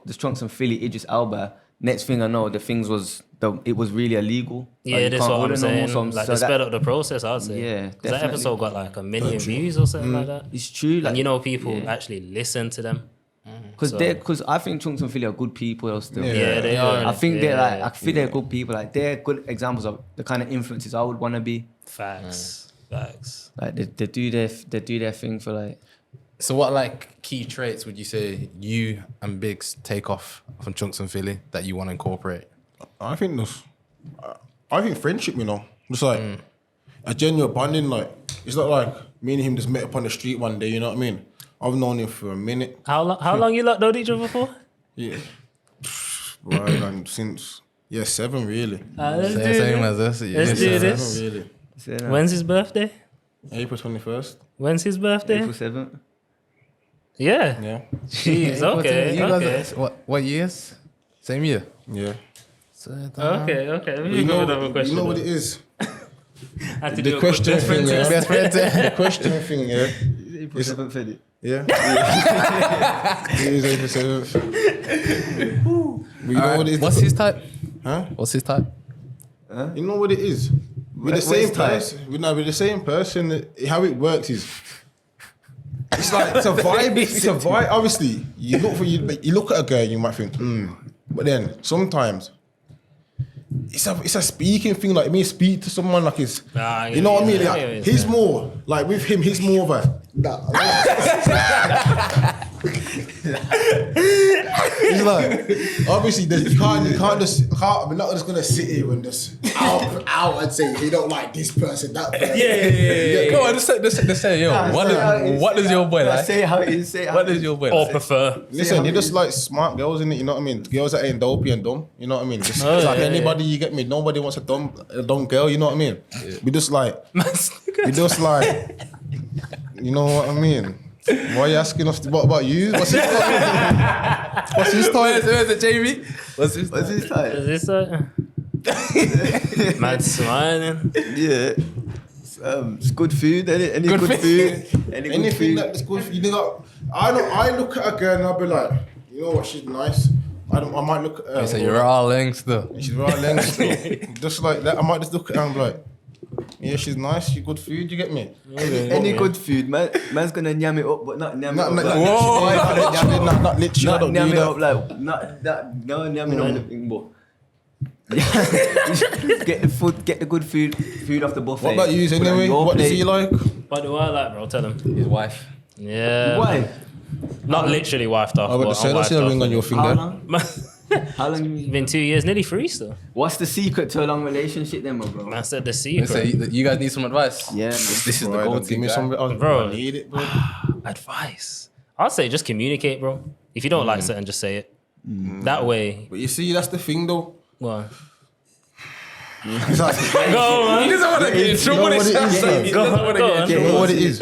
S1: the Chunks and Philly Idris Elba. Next thing I know, it was really illegal.
S3: Yeah,
S1: you
S3: that's
S1: can't
S3: what I'm
S1: order no
S3: saying.
S1: more,
S3: Like
S1: so
S3: they sped up the process, I'd say.
S1: Yeah,
S3: 'Cause that
S1: definitely.
S3: episode got like 1 million views or something like that.
S1: It's true. Like,
S3: And you know, people actually listen to them.
S1: because I think Chunks and Philly are good people though still.
S3: Yeah, they are.
S1: I think they're like, I
S3: Yeah.
S1: feel they're good people. Like they're good examples of the kind of influences I would want to be.
S3: Facts.
S1: Like they do their thing for like.
S2: So what like key traits would you say you and Biggs take off from Chunks and Philly that you want to incorporate?
S4: I think friendship, you know, just like a genuine bonding. Like it's not like me and him just met up on the street one day. You know what I mean? I've known him for a minute.
S3: How long you lot known each other for?
S4: Yeah, right, and since 7 really.
S3: Let's do
S2: Same
S3: this.
S2: as us.
S3: Let's do this.
S4: 7 really.
S3: When's his birthday?
S4: April 21st.
S3: When's his birthday?
S1: April 7th.
S3: Yeah.
S4: Yeah,
S3: Jeez, okay.
S2: You
S3: Okay.
S2: guys, what years? Same year.
S4: yeah.
S3: Okay. Let me
S4: You
S3: think
S4: know,
S3: of another question.
S4: you know what it is.
S3: I had to do
S4: The
S3: a quick
S4: question
S3: best friend
S4: thing, yeah.
S3: test.
S4: The question thing, yeah.
S1: April 7th, Philly.
S4: Yeah. It is April 7th. But you know what it is?
S2: What's his type?
S4: Huh?
S2: What's his type?
S4: You know what it is? With the same person. With the same person, how it works is it's like it's a vibe. It's a vibe. Obviously, you look at a girl, you might think, but then sometimes it's a speaking thing. Like me speak to someone like it's you know what I mean. Like, he's more like with him. He's more of a. He's like, obviously, you can't just. We're not just gonna sit here and just out and say he don't like this person, that person.
S2: Yeah. Go on, just say, yo, what does your boy like?
S1: Say how it is. Say how
S2: What does your boy
S3: Or
S2: like?
S3: prefer.
S4: Listen, you just like smart girls in it, you know what I mean? Girls that ain't dopey and dumb, you know what I mean? Just it's like anybody, you get me? Nobody wants a dumb girl, you know what I mean? We just like, you know what I mean? Why are you asking us? What about you? What's his type? What's his type?
S2: Where's it, JV? What's his type?
S1: What's his type?
S3: Is this man smiling?
S1: Yeah. It's good food. Any good food? Any good
S4: Anything
S1: food?
S4: that's good for you, nigga. I look at a girl and I'll be like, you know what? She's nice. I might look at her.
S2: So you're all links though.
S4: She's right length still. Just like that, I might just look at her and be like, yeah, she's nice, she's good food, you get me?
S1: Any good food, man's gonna nyam it up, but not nyam it up.
S4: Not literally, I
S1: Not
S4: don't
S1: nyam
S4: do
S1: it
S4: that.
S1: up like not that. No nyamming up the thing, but get the good food off the buffet.
S4: What about you
S1: Put it on
S4: anyway?
S1: your
S4: What does
S1: plate.
S4: he like?
S3: What do I like, bro? Tell him.
S2: His wife.
S3: Yeah.
S1: Why?
S3: Not literally wifed off.
S4: I would
S3: but
S4: say,
S3: I'm
S4: let's see
S3: wifed
S4: a
S3: off.
S4: ring on your
S1: How
S4: finger.
S1: long? How long?
S3: It's been 2 years, nearly 3 still.
S1: What's the secret to a long relationship, then, my bro?
S3: Man said the
S2: So
S3: secret.
S2: you guys need some advice.
S1: Yeah,
S2: This is the
S4: Right,
S2: go-to
S4: give me
S2: guy.
S4: some.
S3: Bro.
S4: I need it, bro.
S3: Advice. I'd say just communicate, bro. If you don't like something, just say it. That way.
S4: But you see, that's the thing though.
S3: Well,
S4: It's like,
S3: go on.
S2: He doesn't want to get in trouble.
S4: what it is, though?
S2: He doesn't want to get in
S4: you
S2: trouble.
S4: know what it is?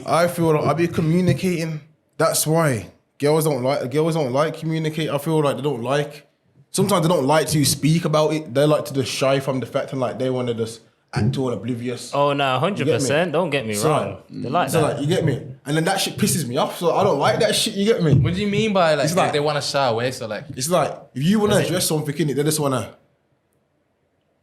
S4: I feel like I be communicating. That's why girls don't like communicate. I feel like they don't like. Sometimes they don't like to speak about it. They like to just shy from the fact and like they want to just act all oblivious.
S3: Oh, no,
S4: You get
S3: 100%. Don't get me
S4: So,
S3: wrong. They like
S4: So
S3: that.
S4: like you get me, and then that shit pisses me off. So I don't like that shit. You get me?
S2: What do you mean by like,
S4: It's like-
S2: they want to shy away? So like,
S4: It's like if you want to address something in it, they just want to.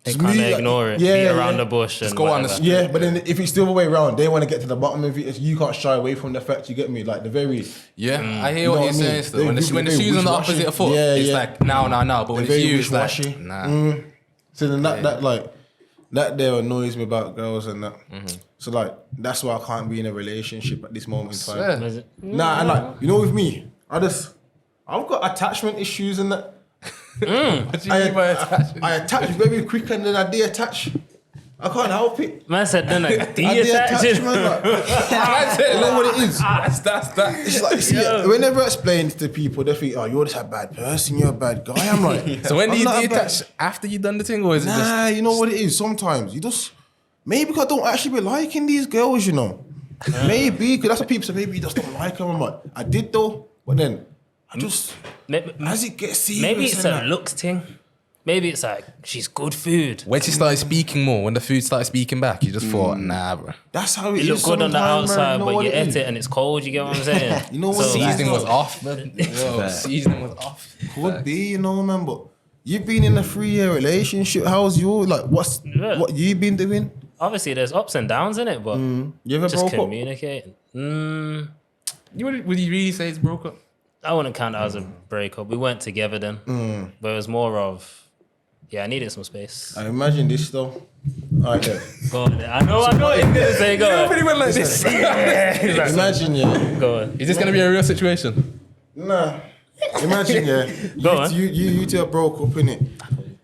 S3: They kind of ignore it.
S4: Yeah,
S3: beat
S4: yeah,
S3: around
S4: yeah.
S3: the bush and
S2: go on
S3: whatever.
S2: the
S4: Yeah, but then if it's the other way around, they want to get to the bottom of it. You can't shy away from the fact. You get me? Like the very.
S2: yeah, I hear
S4: You know
S2: what
S4: what
S2: you're
S4: I mean?
S2: saying. Still. When the
S4: They
S2: shoe's on the
S4: wishy-washy.
S2: opposite foot,
S4: Yeah,
S2: it's
S4: yeah.
S2: like now. But when
S4: They're
S2: it's
S4: very
S2: you, it's like
S4: wishy-washy.
S2: nah.
S4: So then that there annoys me about girls and that. So like that's why I can't be in a relationship at this moment in time.
S2: Swear.
S3: Is it-
S4: Nah, and like you know with me, I just I've got attachment issues and that.
S2: What do you mean by attachment?
S4: I attach very quick and then I detach. I can't help it.
S3: Man said, then I
S4: I detach, man. Like, you know what it is?
S2: That's
S4: It's like, see, whenever I explain it to people, they think, oh, you're just a bad person, you're a bad guy. I'm like,
S2: So when do
S4: I'm
S2: you
S4: not a
S2: detach? After you done the thing, or is it just?
S4: Nah, you know what it is? Sometimes you just, maybe because I don't actually be liking these girls, you know. Maybe, because that's what people say, maybe you just don't like them. I'm like, I did though, but then I just, as it gets serious.
S3: Maybe it's
S4: and
S3: a
S4: that,
S3: looks thing. Maybe it's like, she's good food.
S2: When she started speaking more, when the food started speaking back, you just thought, nah, bro.
S4: that's how it
S3: It
S4: is.
S3: looks good on the
S4: sometimes, man.
S3: outside,
S4: You know
S3: but
S4: what
S3: you
S4: it
S3: ate
S4: is?
S3: it and it's cold, you get what I'm saying?
S4: You know what it is?
S2: Seasoning was off, man. Yo, seasoning was off.
S4: Could be, you know, man, but you've been in a 3-year relationship. How's your, like, what you been doing?
S3: Obviously, there's ups and downs in it, but
S4: You ever
S3: just
S4: broke up?
S3: communicating.
S2: Would you really say it's broke up?
S3: I wouldn't count that as a breakup. We weren't together then, but it was more of, I needed some space.
S4: I imagine this though. Alright, yeah.
S3: Go on. I know what you're gonna say. Go on.
S2: Pretty well like this.
S4: Imagine, yeah.
S3: Go on.
S2: Is this gonna be a real situation?
S4: Nah. Imagine, yeah.
S3: Go on.
S4: You two are broke up, innit?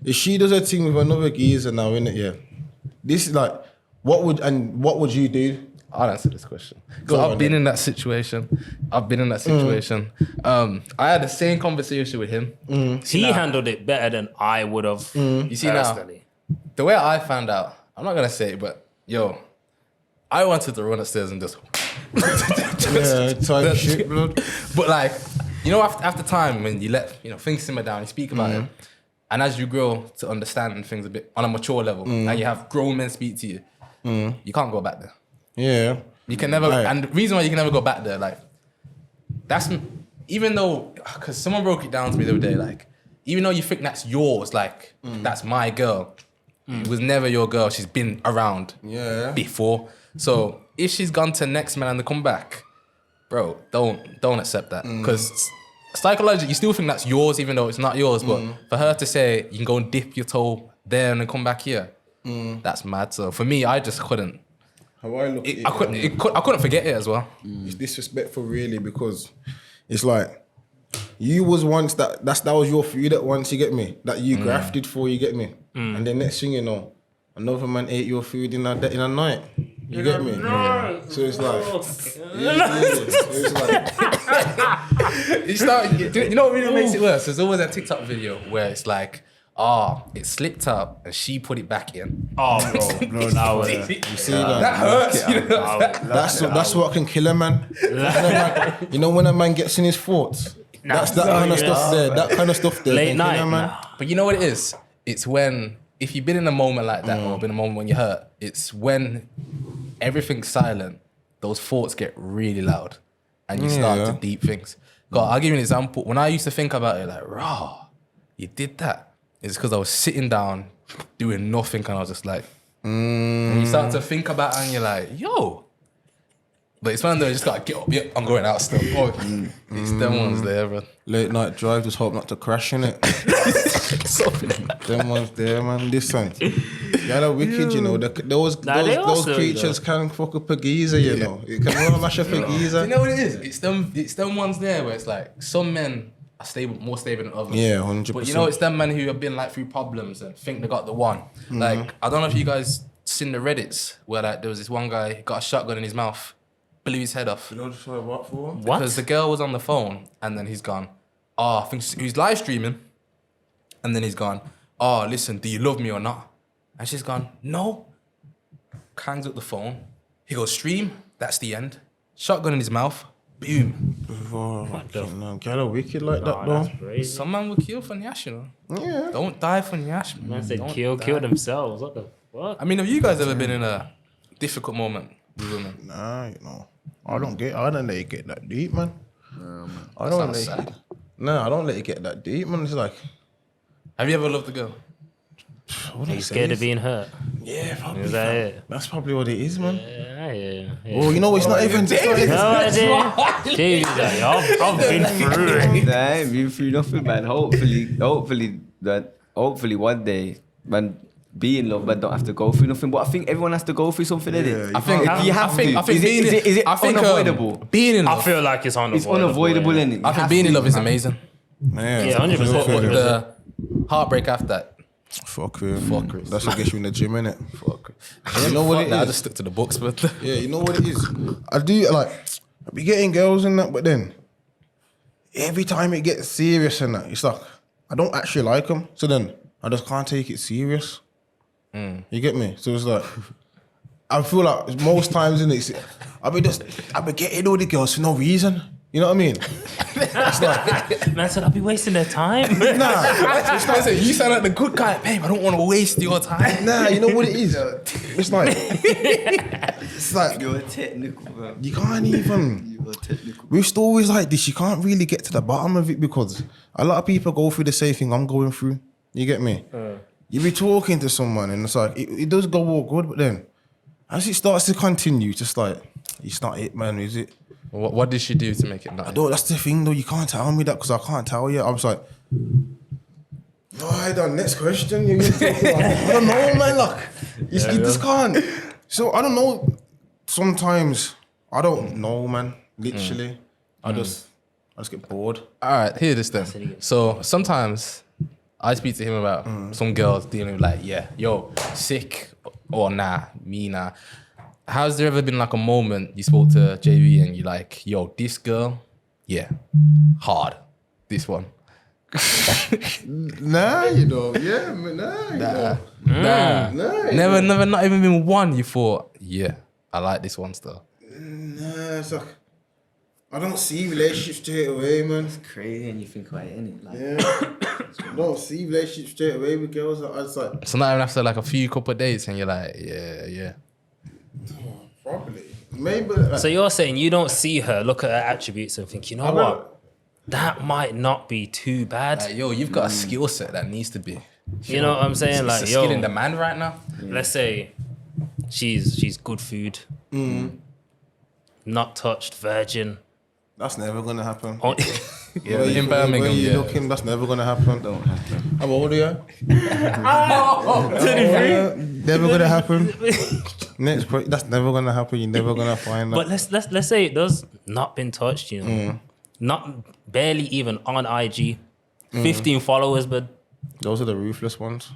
S4: If she does her thing with another geezer now, innit, yeah. This is like, what would you do?
S2: I'll answer this question.
S4: Go
S2: So
S4: on,
S2: I've been
S4: then.
S2: in that situation. I had the same conversation with him.
S3: He handled it better than I would have.
S2: You see now,
S3: personally.
S2: the way I found out, I'm not gonna say it, but yo, I wanted to run upstairs and just.
S4: Yeah, type shit, blood.
S2: But like, you know, after time when you let things simmer down, you speak about it, and as you grow to understand things a bit on a mature level, and you have grown men speak to you, you can't go back there.
S4: Yeah.
S2: You can never,
S4: Right.
S2: and the reason why you can never go back there, like, that's, even though, because someone broke it down to me the other day, like, even though you think that's yours, like, that's my girl, it was never your girl, she's been around before. So if she's gone to next man and they come back, bro, don't accept that. Because psychologically, you still think that's yours, even though it's not yours, but for her to say, you can go and dip your toe there and then come back here, that's mad. So for me, I just couldn't.
S4: How I look at it,
S2: I couldn't forget it as well.
S4: it's disrespectful, really, because it's like you was once that was your food at once. You get me? That you grafted for. You get me? And then next thing you know, another man ate your food in a night. You get me? So it's like, it's like,
S2: You know what really makes it worse? There's always a TikTok video where it's like, it slipped up and she put it back in.
S3: Oh, bro, that was
S4: you see that?
S2: That hurts. You know?
S4: That's what can kill a man. You know when a man gets in his thoughts. That's that kind of stuff there. That kind of stuff there.
S3: late
S4: can kill a
S3: night.
S4: man.
S2: But you know what it is? It's when, if you've been in a moment like that or been in a moment when you're hurt, it's when everything's silent, those thoughts get really loud and you start to deep things. God, I'll give you an example. When I used to think about it, like, raw, you did that. It's because I was sitting down doing nothing and I was just like, and you start to think about it and you're like, yo. But it's one of those, just gotta get up, I'm going out still. It's them ones there, bro.
S4: Late night drive, just hope not to crash in it. Them ones there, man. Listen, y'all are wicked, you know. Those creatures can fuck up a geezer, you know. You can run a mash up a geezer.
S2: You know what it is? It's them ones there where it's like some men are more stable than others.
S4: Yeah, 100%.
S2: But you know, it's them men who have been like through problems and think they got the one. Like, I don't know if you guys seen the Reddits where like there was this one guy got a shotgun in his mouth, blew his head off.
S4: You know what for?
S3: What?
S2: Because the girl was on the phone and then he's gone, I think he's live streaming. And then he's gone, listen, do you love me or not? And she's gone, no. Hangs up the phone. He goes, stream, that's the end. Shotgun in his mouth, boom.
S4: Get a wicked like that, though.
S3: That's crazy.
S2: Some man will kill for Nyash, you know.
S4: Yeah.
S2: Don't die for Nyash, man.
S3: Man said
S2: Don't
S3: kill
S2: die.
S3: themselves. What the fuck?
S2: I mean, have you guys ever been in a difficult moment with women?
S4: Nah, you know. I don't let it get that deep, man. I don't
S2: sounds
S4: let
S2: sad.
S4: it. Nah, I don't let it get that deep, man. It's like,
S2: Have you ever loved a girl?
S4: what
S3: Are you scared of being hurt?
S4: Yeah, probably.
S3: Is that it?
S4: That's probably what it is, man.
S3: Yeah.
S4: Oh, you know, it's not even.
S3: No idea. Dude, like, I've been through it.
S1: I ain't been through nothing, man. Hopefully one day, man, be in love, man, don't have to go through nothing. But I think everyone has to go through something, innit?
S2: I think
S1: if you have to,
S2: I think
S1: is it unavoidable?
S2: Being in
S3: I
S2: love,
S3: feel like it's unavoidable.
S1: It's unavoidable, innit?
S2: I think being in love is amazing.
S3: Yeah, 100%.
S2: What the heartbreak after that?
S4: Fuck him.
S2: Fuck Chris.
S4: That's what gets you in the gym, innit?
S2: Fuck.
S4: You know what it
S2: I
S4: is?
S2: just stick to the books, but
S4: Yeah, you know what it is? I do, like, I be getting girls and that, but then every time it gets serious and that, it's like, I don't actually like them. So then I just can't take it serious. You get me? So it's like, I feel like most times in it, I be getting all the girls for no reason. You know what I mean? It's like,
S3: Man said I'll be wasting their time.
S2: listen, you sound like the good guy, babe. I don't want to waste your time.
S4: nah, you know what it is? It's like,
S1: You're technical, bro.
S4: you can't even.
S1: You're technical.
S4: With stories like this, you can't really get to the bottom of it because a lot of people go through the same thing I'm going through. You get me? You be talking to someone and it's like, it does go all good, but then as it starts to continue, just like, it's not it, man, is it?
S2: What did she do to make it
S4: I
S2: nice?
S4: don't, that's the thing though, you can't tell me that because I can't tell you. I was like, alright, next question. I don't know, man, like, you just can't. So I don't know, sometimes, I don't know, man, literally. I just get bored.
S2: All right, hear this then. So sometimes I speak to him about some girls dealing with like, yeah, yo, sick or nah, me nah. Has there ever been like a moment you spoke to JV and you're like, yo, this girl, yeah, hard, this one.
S4: Nah, you know, yeah, nah, you know.
S2: Nah.
S4: Nah,
S2: Never, not even been one you thought, yeah, I like this one still.
S4: Nah, it's like, I don't see relationships straight away, man.
S1: Crazy, and you think about it, innit? Like,
S4: Yeah. I don't see relationships straight away with girls. I was like,
S2: So not even after like a few couple of dates and you're like, yeah.
S4: probably. Maybe. Like,
S3: So you're saying you don't see her, look at her attributes and think, you know what? That might not be too bad.
S2: Like, yo, you've got a skill set that needs to be.
S3: You know what I'm saying?
S2: It's
S3: Like,
S2: a skill in
S3: yo,
S2: demand right now.
S3: let's say she's good food, not touched, virgin.
S4: that's never gonna happen.
S3: On-
S2: Yeah, in Birmingham,
S4: Where you
S2: yeah.
S4: looking, that's never gonna happen.
S1: don't happen.
S4: How old are you?
S3: 23.
S4: Never gonna happen. That's never gonna happen. You're never gonna find that.
S3: But let's say it does not been touched, you know, not barely even on IG, 15 followers, but
S4: Those are the ruthless ones.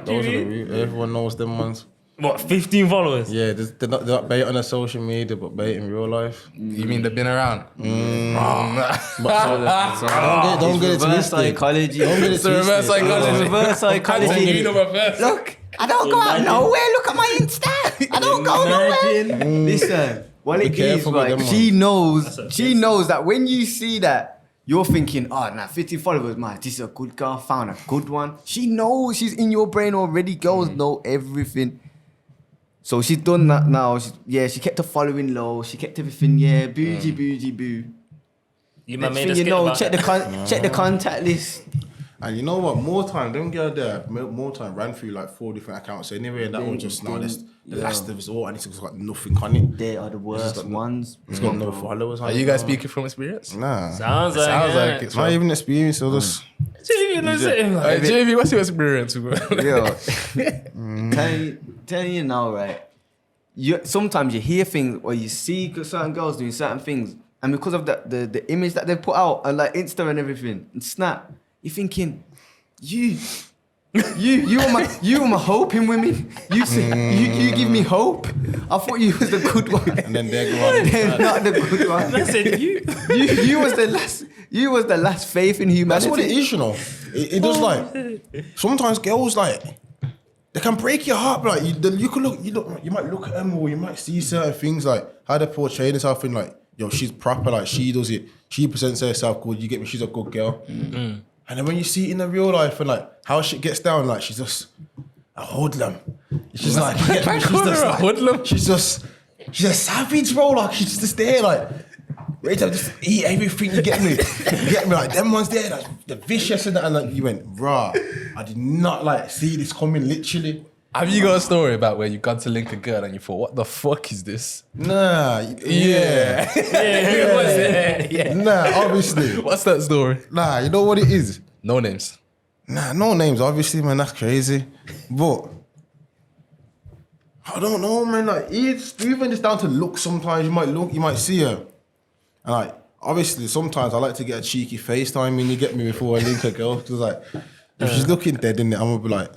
S4: Those are everyone knows them ones.
S3: what, 15 followers?
S4: Yeah, they're not bait on a social media, but bait in real life.
S2: You mean they've been around?
S4: Don't get it
S1: Reverse
S4: twisted.
S1: psychology.
S4: Don't get it
S2: It's a reverse
S4: twisted.
S2: psychology.
S1: Reverse psychology.
S2: You know my first.
S1: Look, I don't go out nowhere. Look at my Insta. I don't go nowhere. Listen, what it is,
S4: careful with
S1: right?
S4: them
S1: She knows that when you see that, you're thinking, oh, nah, 50 followers, man, this is a good girl, found a good one. She knows, she's in your brain already. Girls know everything. So she's done that now. She kept her following low. She kept everything, bougie, boo.
S3: You
S1: Next
S3: made
S1: thing
S3: us
S1: you
S3: get
S1: know,
S3: about
S1: check the contact list.
S4: And you know what? More time, them girl there, more time ran through like 4 different accounts anyway, and that was just now the last of us all, and it's got nothing on it.
S1: They are the worst ones.
S4: It's got no followers.
S2: Are you guys speaking from experience?
S4: Nah.
S3: Sounds like
S2: Sounds
S4: It's not even experience, so just
S2: Hey, JV, what's your experience?
S1: Yo, telling you now, right? Sometimes you hear things or you see certain girls doing certain things, and because of the image that they put out on like Insta and everything and Snap, you're thinking, you were my hope in women. You give me hope. I thought you was the good one.
S4: and then they're going.
S1: They're not the good one.
S3: I said you.
S1: You was the last. You was the last faith in humanity.
S4: That's what it is, you know. It does like sometimes girls like they can break your heart. Like you could look, you might look at them or you might see certain things like how they portray themselves in like, yo, she's proper. Like she does it. She presents herself good. You get me? She's a good girl. Mm-hmm. And then when you see it in the real life and like how shit gets down, like she's just a hoodlum. She's like, she's a savage, bro. Like she's just there, like ready to just eat everything. You get me? You get me? Like them ones there, like the vicious and that. And like you went, rah. I did not like see this coming. Literally.
S2: Have you got a story about where you got to link a girl and you thought, what the fuck is this?
S4: Nah. Yeah. Nah. Obviously.
S2: What's that story?
S4: Nah. You know what it is?
S2: No names.
S4: Nah. No names. Obviously, man. That's crazy. But I don't know, man. Like it's even just down to look. Sometimes you might see her, and like obviously, sometimes I like to get a cheeky FaceTime when you get me before I link a girl. Because like, if she's looking dead, innit, I'm gonna be like,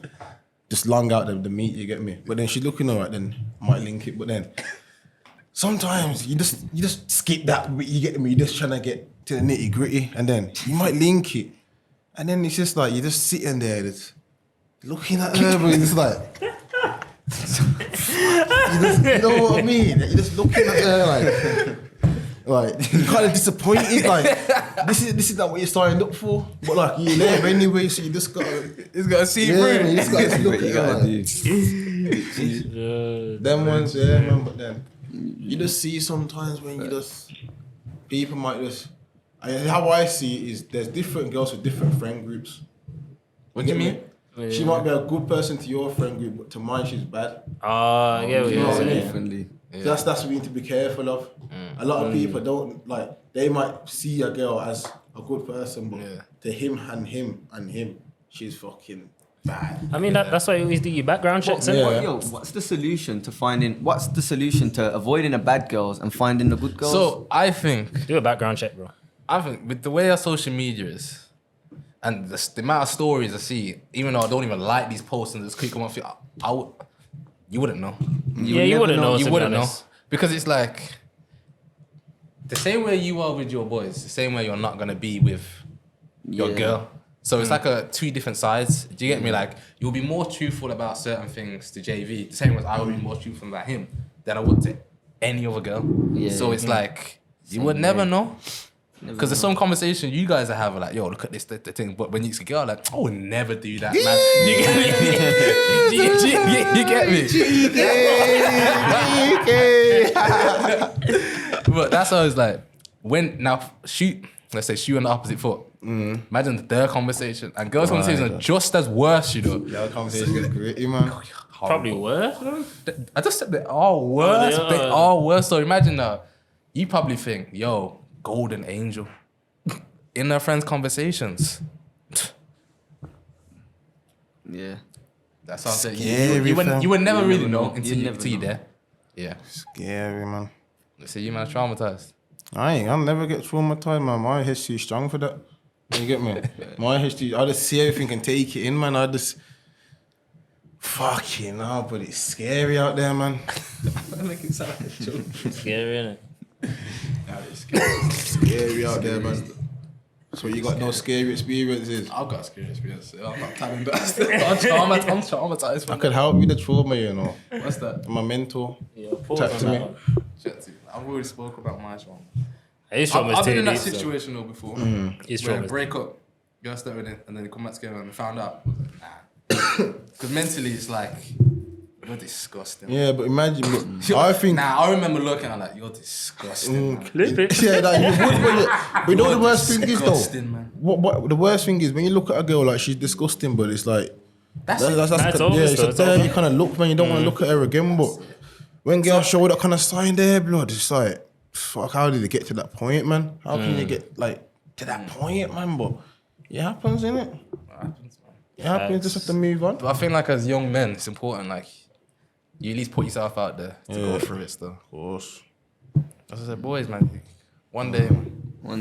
S4: just long out the meat, you get me? But then she's looking alright, then I might link it. But then sometimes you just skip that bit, you get me? You're just trying to get to the nitty gritty, and then you might link it. And then it's just like, you're just sitting there, just looking at her, but it's like, you know what I mean? You're just looking at her like you're kind of disappointed. Like this is not what you're signed up for, but like you're there anyway, so you just gotta see through. You just gotta look at her. Them ones, yeah, man. But then you just see sometimes when you just people might just. How I see it is there's different girls with different friend groups.
S2: What do you mean?
S4: Yeah. She might be a good person to your friend group, but to mine she's bad.
S3: Yeah,
S1: definitely.
S4: Yeah. That's what we need to be careful of. A lot of people don't like. They might see a girl as a good person, but to him, she's fucking bad.
S3: I mean, that's why you always do your background checks.
S1: What's the solution to avoiding the bad girls and finding the good girls?
S2: So I think
S3: Do a background check, bro.
S2: with the way our social media is, and the amount of stories I see, even though I don't even like these posts and just click on my feed, you wouldn't know.
S3: You wouldn't know.
S2: You wouldn't know. Because it's like, the same way you are with your boys, the same way you're not going to be with your girl. So it's like two different sides. Do you get me? Like, you'll be more truthful about certain things to JV, the same as I would be more truthful about him than I would to any other girl. Yeah. So it's like, you would never know. Because there's some conversation you guys are having, like, yo, look at this, the thing. But when you see a girl, like, I would never do that, man. You get me? But that's always like, let's say shoot on the opposite foot. Imagine their conversation. And girls' conversations are just as worse, you know.
S4: Your conversation is gritty, man.
S3: Probably worse.
S2: I just said they are worse. They are worse. So imagine that. You probably think, yo, golden angel in her friends' conversations.
S1: Yeah.
S2: That's what I'm saying. You would never really know until you're there. Yeah.
S4: Scary, man.
S2: So you man traumatized.
S4: I'll never get traumatized, man. My history's strong for that. You get me? My history, I just see everything and take it in, man. I just fucking hell, but it's scary out there, man.
S2: Make it sound like a joke.
S3: Scary, innit?
S4: Scary out there, man. So you got no scary experiences?
S2: I've got a scary experience. I'm not climbing best. I'm traumatized.
S4: I could help you the trauma, you know.
S2: What's that?
S4: I'm a mentor.
S3: Yeah,
S4: Chat to me.
S2: I've already spoke about my trauma.
S3: I've
S2: been in that situation though before.
S3: It's
S2: where
S3: traumatized.
S2: break up, girl start with it, and then they come back together and they found out. Because mentally it's like, you're disgusting.
S4: Yeah, but imagine, I think...
S2: I remember looking at like, you're disgusting, man.
S4: Yeah, like, you would, but you know what the worst thing is though?
S2: Man.
S4: What the worst thing is when you look at a girl like she's disgusting, but it's like...
S3: It's over.
S4: You kind of look, man, you don't want to look at her again, but when girls show that kind of sign there, blood, it's like, fuck, how did it get to that point, man? How can you get like to that point, man? But it happens, innit?
S2: It happens, man.
S4: It happens, you just have to move on.
S2: But I think like as young men, it's important, like, you at least put yourself out there to go through it still.
S4: Of course.
S2: As I said, boys, man, one day, I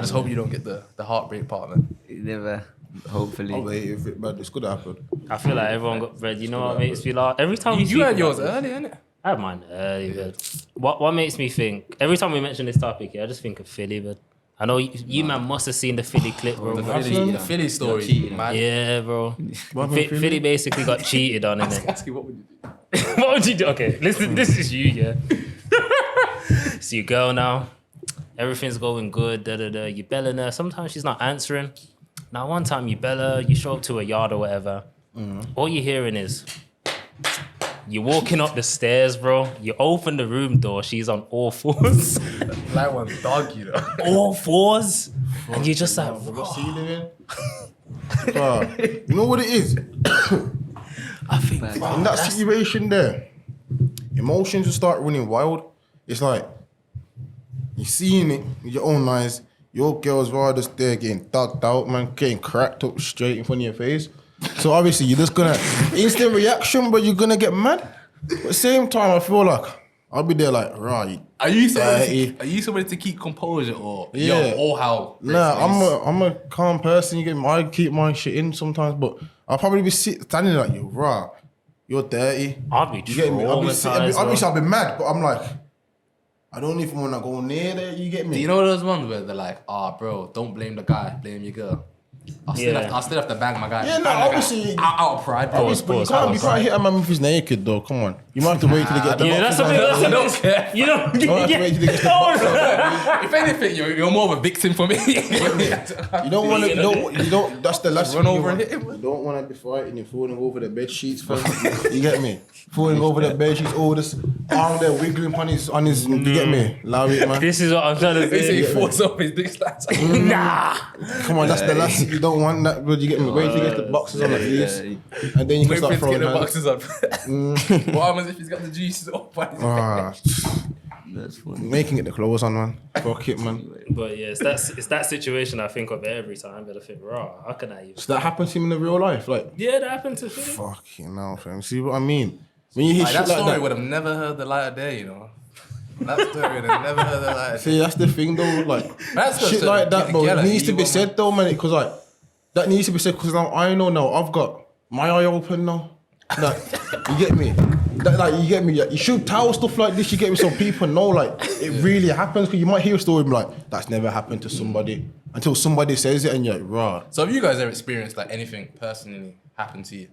S2: just hope you don't get the heartbreak part, man.
S1: Never. Hopefully.
S4: I'll wait if it, but it's good to happen.
S3: I feel like everyone got bread. You know what makes me laugh? Every time
S2: You had yours early, innit?
S3: I had mine early, but what makes me think, every time we mention this topic, I just think of Philly, but I know you man must have seen the Philly clip, bro.
S2: The Philly story, man.
S3: Yeah, bro. Philly basically got cheated on, innit?
S2: Ask you, what would you do?
S3: What would you do? Okay, listen, this is you, yeah. So your girl now, everything's going good, you belling her. Sometimes she's not answering. Now, one time you bell her, you show up to a yard or whatever. All you're hearing is, you're walking up the stairs, bro. You open the room door, she's on all fours.
S2: Like one dog, you know.
S3: All fours. And you're just like,
S4: What's he doing? You know what it is?
S3: I think
S4: In that situation there, emotions will start running wild. It's like, you're seeing it with your own eyes. Your girl's rather just there getting ducked out, man, getting cracked up straight in front of your face. So obviously you're just gonna instant reaction, but you're gonna get mad. But at the same time, I feel like I'll be there like, right.
S2: Are you somebody to keep composure or
S4: Yeah.
S2: or how?
S4: Nah, I'm a calm person. You get me? I keep my shit in sometimes, but I'll probably be standing like, yo, rah, you're dirty.
S3: I'd be
S4: You get me?
S3: traumatized.
S4: I'll be mad, but I'm like, I don't even want to go near there. You get me?
S2: Do you know those ones where they're like, bro, don't blame the guy, blame your girl. I'll still have to bang my guy.
S4: Yeah, no,
S2: Bang the guy
S4: obviously-
S2: out of pride. Bro.
S4: You can't hit a man if he's naked, though. Come on. You might have to wait till they get the
S3: Yeah, that's
S4: boxes
S3: something.
S4: on.
S3: That's
S2: I don't care.
S3: You know.
S4: You don't have to wait till they get the boxes on.
S2: If anything, you're more of a victim for me.
S4: You don't want to. You don't. That's the last.
S2: Run
S4: thing
S2: over
S4: you
S2: and
S4: want.
S2: hit him.
S4: You don't want to be fighting and falling over the bed sheets. You get me? Falling over the bed sheets. All this arm there wiggling on his. You get me? Allow it, man.
S3: This is what I'm trying to
S2: They say he
S3: say.
S2: falls off his dick slats.
S3: Nah.
S4: Come on, that's the last. You don't want that, bro. You get me? Wait till you get the boxes on at least, and then you can
S2: Wait for
S4: start
S2: him to get
S4: throwing
S2: the
S4: hands.
S2: boxes on. What happens if he's got the juices off?
S4: Ah,
S1: That's funny.
S4: making it the clothes on, man. Fuck it, man.
S3: But yeah, it's that situation I think of every time. But I think, raw, how can I even?
S4: So that happened to him in the real life, like.
S3: Yeah, that happened to me.
S4: Fucking hell, fam. See what I mean? When you hear
S2: Like,
S4: shit
S2: that
S4: like
S2: story
S4: that.
S2: would have never heard the light of day, you know. That story would have never heard the light of day.
S4: See, that's the thing though, like
S2: That's
S4: shit
S2: good,
S4: like that, bro.
S2: get
S4: It
S2: it,
S4: needs to
S2: you
S4: be
S2: want
S4: said though, man. Because like that needs to be said because now I know now I've got my eye open now. Like, you get me? Like you get me? You should tell stuff like this. You get me? So people know like it really happens. Because you might hear a story and be like that's never happened to somebody until somebody says it and you're like, raw.
S2: So have you guys ever experienced like anything personally happen to you?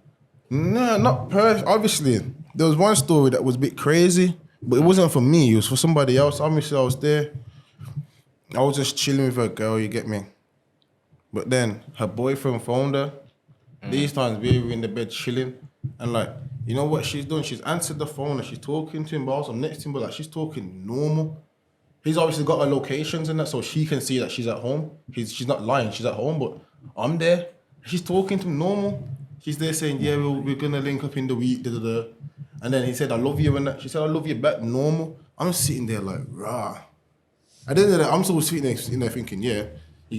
S4: No, not obviously. There was one story that was a bit crazy, but it wasn't for me. It was for somebody else. Obviously, I was there. I was just chilling with a girl, you get me? But then her boyfriend phoned her. These times we were in the bed chilling. And like, you know what she's done? She's answered the phone and she's talking to him, but also next to him, but like she's talking normal. He's obviously got her locations and that, so she can see that she's at home. She's not lying, she's at home, but I'm there. She's talking to him normal. She's there saying, yeah, we're gonna link up in the week, da da da. And then he said, I love you, and that. She said, I love you back, normal. I'm sitting there like, rah. At the end of the day, I'm still sitting there, thinking, yeah,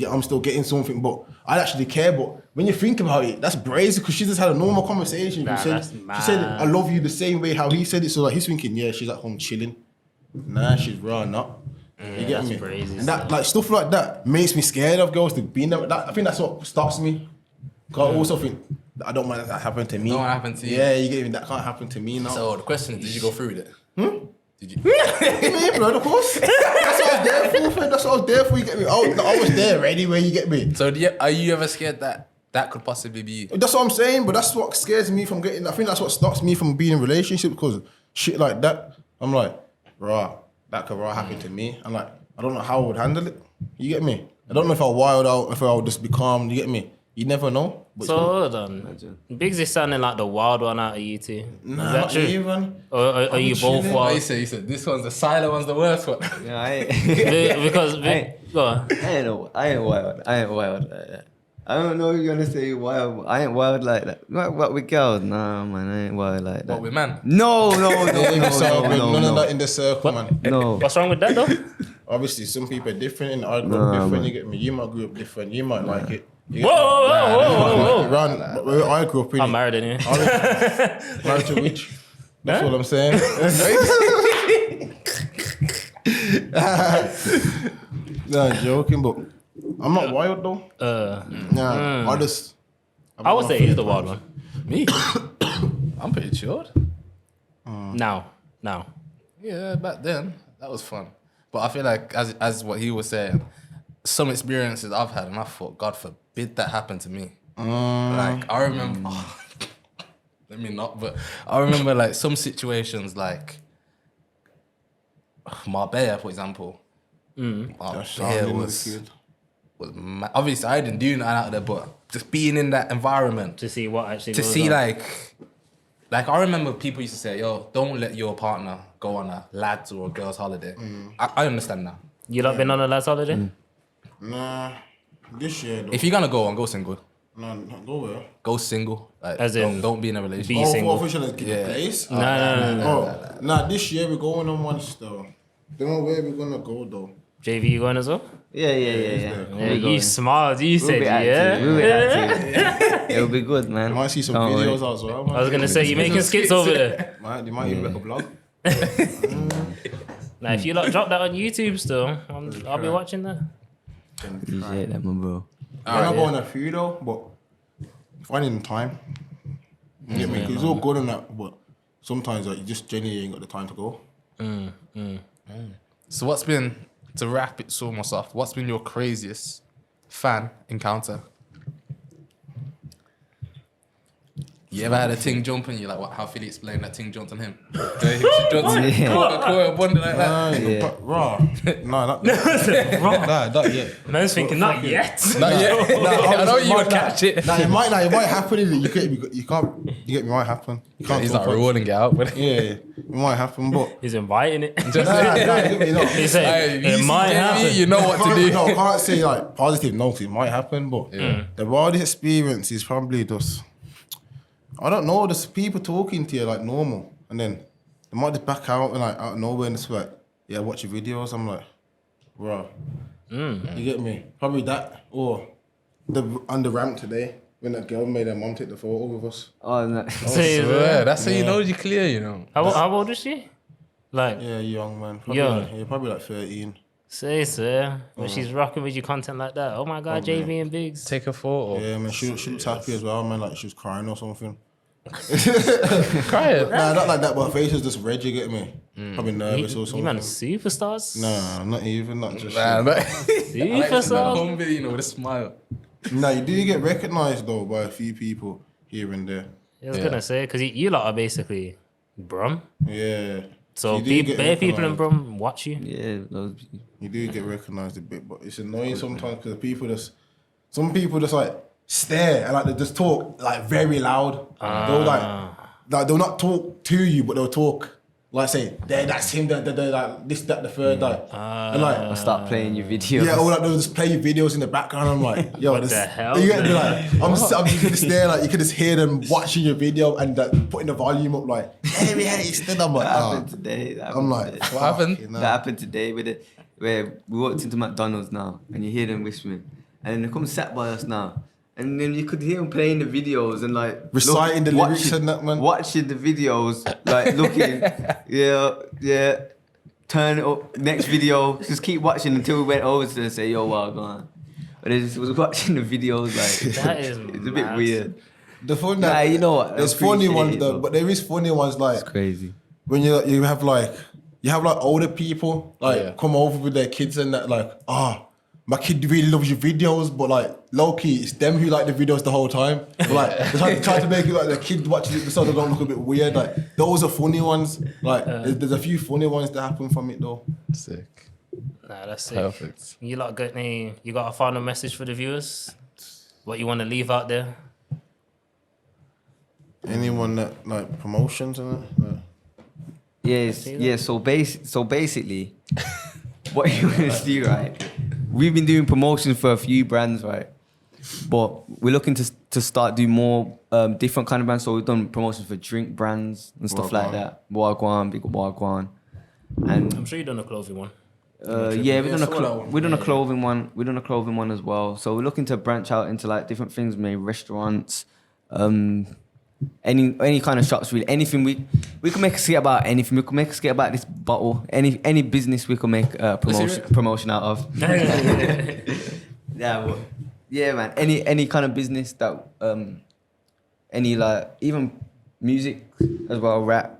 S4: I'm still getting something, but I actually care. But when you think about it, that's brazy because she just had a normal conversation.
S3: Nah,
S4: she
S3: that's
S4: said, I love you the same way how he said it. So like he's thinking, yeah, she's at home chilling. Nah, she's raw, not. You get
S3: that's
S4: me?
S3: brazy
S4: And that like stuff like that makes me scared of girls to be in there. I think that's what stops me. Cause I also think I don't want that to happen to me.
S2: Don't happen to you.
S4: Yeah, you get me. That can't happen to me now.
S2: So the question is, did you go through with it? Did you?
S4: Yeah, bro, of course. That's what I was there for, fam. That's what I was there for, you get me? I was there anyway, you get me?
S2: So are you ever scared that could possibly be you?
S4: That's what I'm saying, but that's what scares me from getting, I think that's what stops me from being in a relationship because shit like that, I'm like, that could happen to me. I'm like, I don't know how I would handle it. You get me? I don't know if I'll wild out, if I'll just be calm, you get me? You never know. But
S3: So hold on. Biggs is sounding like the wild one out of you two.
S4: nah,
S3: Is that
S4: not
S3: true?
S4: even.
S3: Or are you both
S4: chilling.
S3: wild?
S2: You said this one's the silent one's the worst one.
S1: Yeah, I ain't.
S3: Because go on.
S1: I ain't wild. I ain't wild like that. I don't know if you're gonna say wild. I ain't wild like that. What with girls? Nah, man, I ain't wild like that.
S2: What with man?
S1: No,
S4: None of
S1: no.
S4: that in the circle, man.
S1: No.
S3: What's wrong with that though?
S4: Obviously, some people are different and I grew up different,
S1: man.
S4: you get me? You might grow up different, you might like it. You
S3: Whoa,
S4: get me?
S3: whoa.
S4: Around where I grew up in.
S3: I'm married anyway.
S4: Married to which? That's what I'm saying. Nah, joking, but I'm not wild though. Nah,
S3: I would say he's the wild one.
S2: Me? I'm pretty chilled.
S3: Now.
S2: Yeah, back then that was fun. But I feel like as what he was saying, some experiences I've had, and I thought, God forbid that happened to me. Like I remember, let me not, but I remember like some situations like Marbella, for example. Marbella was obviously I didn't do nothing out there, but just being in that environment
S3: To see what actually
S2: to
S3: goes
S2: see
S3: on.
S2: like I remember people used to say, yo, don't let your partner go on a lads or a girls holiday. I understand that.
S3: You lot been on a last holiday?
S4: Nah, this year though.
S2: If you're gonna go on, go single.
S4: Nah, go where?
S2: Go single. Like,
S3: As in,
S2: don't be in a relationship.
S3: be single.
S4: Officially get
S2: Yeah.
S4: the place?
S3: No.
S4: Nah, this year we're going on one though. Don't know where we're gonna go though.
S3: JV, you going as well?
S1: Yeah.
S3: Yeah, you smart. You
S1: We'll
S3: said
S1: be
S3: yeah.
S1: active. We'll be active. It'll be good, man.
S4: I might see some
S1: Don't worry.
S4: videos as well.
S3: I was gonna say you making skits over there.
S4: You might even make a vlog.
S3: Now, if you lot drop that on YouTube still, I'll be watching that.
S1: Appreciate that, my bro.
S4: I'm not going a few though, but finding the time. You get me? 'Cause it's all good on that, but sometimes like, you just genuinely ain't got the time to go.
S2: So what's been, to wrap it almost off, what's been your craziest fan encounter? You ever had a thing jump on you, like what, how Philly explained that thing jumped on him? Wonder like that.
S4: Raw. No, not that. Not yet.
S3: Man's thinking, not yet.
S2: Not yet. I know you would catch it.
S4: Nah, it might happen. You get me? It might happen. You can't.
S2: He's like rewarding it out, but
S4: Yeah, it might happen, but.
S3: He's inviting it.
S4: Nah, get me, no.
S3: He said, it might happen.
S2: You know what to do.
S4: No, I can't say like positive no, 'cause it might happen, but the wildest experience is probably just, I don't know, there's people talking to you like normal, and then they might just back out and like out of nowhere and it's like, yeah, watch your videos. I'm like, bro, you get me? Probably that, or on the ramp today when that girl made her mum take the photo with us.
S1: Oh, no.
S2: Yeah, that's how you know you're clear, you know.
S3: How old is she? Like,
S4: Yeah, young man. Probably
S3: Young.
S4: Probably like 13.
S3: say, sir, when she's rocking with your content like that. Oh my God, JVnBiggs.
S2: Take a photo.
S4: Yeah, man, she was happy as well, man. Like she was crying or something.
S2: Crying.
S4: Nah, not like that, but her face was just red, you get me? Probably nervous or
S3: You
S4: something.
S3: man, superstars?
S4: Nah, not even, not just.
S2: Nah, but
S3: Superstars?
S2: home video, you know, with a smile.
S4: Nah, you do get recognised though by a few people here and there.
S3: I was gonna say, because you lot are basically Brum.
S4: Yeah.
S3: So
S4: You do get
S3: bare people in
S4: recognised.
S3: Brum watch you.
S1: Yeah, those,
S4: You do get recognised a bit, but it's annoying sometimes because some people just like stare and like they just talk like very loud. They'll like they'll not talk to you, but they'll talk like say, "There, that's him." They're like this, that, the third, like and like
S1: I'll start playing your videos.
S4: yeah, or like they'll just play your videos in the background. I'm like, yo,
S3: What
S4: this,
S3: the hell,
S4: You get me,
S3: man?
S4: like, I'm just there, like you can just hear them watching your video and putting the volume up, like, hey, it's still. I'm like,
S1: That
S4: ah.
S1: happened today. That
S4: I'm
S1: happened
S4: like,
S1: today.
S2: What happened?
S4: fucking hell.
S1: That happened today with it, where we walked into McDonald's now, and you hear them whispering, and then they come sat by us now, and then you could hear them playing the videos and like
S4: Reciting the lyrics and that, man.
S1: watching the videos, like looking, yeah, turn it up, next video, just keep watching until we went over to them and say, yo, wow, go on. But they just was watching the videos like
S3: That is
S1: it's a bit
S3: mad.
S1: weird.
S4: The fun
S1: Nah,
S4: that
S1: you know what?
S4: there's
S1: I
S4: funny
S1: appreciate
S4: ones
S1: it,
S4: though,
S1: though.
S4: but there is funny ones like
S1: It's crazy.
S4: when you have like older people like come over with their kids and that like, my kid really loves your videos, but like low key, it's them who like the videos the whole time. But, like they try to make it like the kid watches it so they don't look a bit weird. Like those are funny ones. Like there's a few funny ones that happen from it though.
S2: Sick.
S3: Nah, that's sick.
S2: Perfect.
S3: You lot got you got a final message for the viewers? What you want to leave out there?
S4: Anyone that like promotions and that?
S1: Yeah. So basically, what you want to do, right? We've been doing promotions for a few brands, right? But we're looking to start doing more different kind of brands. So we've done promotions for drink brands and stuff like that. Wagwan, big Wagwan, and
S3: I'm sure you done a clothing one.
S1: yeah, we've done
S4: solo.
S1: a clothing one. We've done a clothing one as well. So we're looking to branch out into like different things, maybe restaurants, any kind of shops, really. Anything we can make a skit about anything. We can make a skit about this bottle. Any business we can make promotion out of. Yeah, man. Any kind of business that any like even music as well, rap.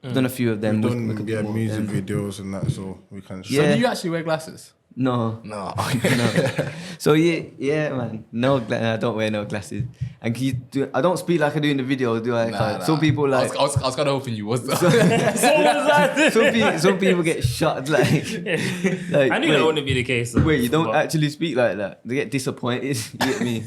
S1: We've done a few of them.
S4: We've
S1: We
S4: done
S1: could do
S4: yeah,
S1: more of
S4: music
S1: them.
S4: videos and that, so we can.
S1: Yeah.
S2: So do you actually wear glasses?
S1: No.
S2: No.
S1: No. So yeah, man. I don't wear no glasses. And can you do? I don't speak like I do in the video, do I?
S2: Nah.
S1: Some people like.
S2: I was kind of hoping you was.
S1: some people get shot like.
S3: I knew that wouldn't be the case. though.
S1: Wait, you don't
S3: But-
S1: actually speak like that. They get disappointed. You get me?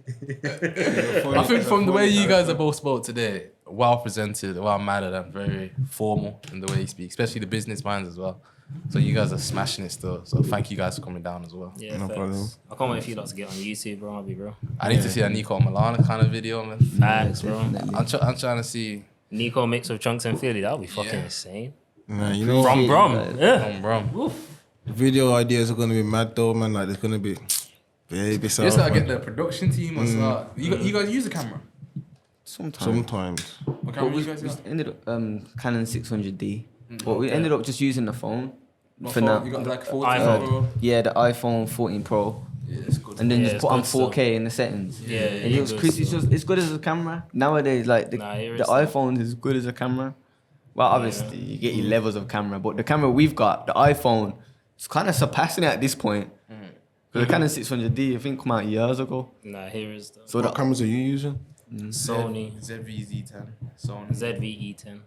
S2: I think from the way you guys are both spoke today, well presented, well mannered, and very formal in the way you speak, especially the business minds as well. So you guys are smashing it still. So thank you guys for coming down as well.
S3: Yeah,
S4: No
S3: facts.
S4: problem.
S3: I can't wait for you lot to get on YouTube, bro. I'll be bro.
S2: I need to see a Nico Milana kind of video, man.
S3: Facts, bro.
S2: I'm trying to see.
S3: Nico mix with Chunks and Philly. That would be fucking insane.
S4: Nah, you know,
S3: From Brum. Yeah.
S2: Bro.
S4: video ideas are gonna be mad though, man. Like there's gonna be baby
S2: You
S4: stuff.
S2: just gotta get the production team or start. You guys use a camera?
S1: Sometimes.
S4: Sometimes.
S2: What
S1: But
S2: camera
S1: we
S2: you guys got?
S1: ended up Canon 600D. But we ended up just using the phone
S2: What
S1: for
S2: phone?
S1: now.
S2: You got like 14
S3: iPhone.
S2: Pro?
S1: Yeah, the iPhone 14 Pro.
S2: Yeah, it's good.
S1: And then
S3: Yeah,
S1: just
S3: it's
S1: put on
S3: good still.
S1: 4K in the settings.
S3: Yeah,
S1: And it was
S3: good
S1: crisp. It's
S3: still.
S1: just it's good as a camera. Nowadays, like the
S3: It is
S1: iPhone is good as a camera. Well, obviously you get your levels of camera, but the camera we've got, the iPhone, it's kind of surpassing it at this point. Because the Canon 600D, I think, come out years ago.
S3: Nah, here is the
S1: So
S4: What cameras are you using?
S3: Sony
S2: ZV-Z10. Sony.
S3: ZV-E10.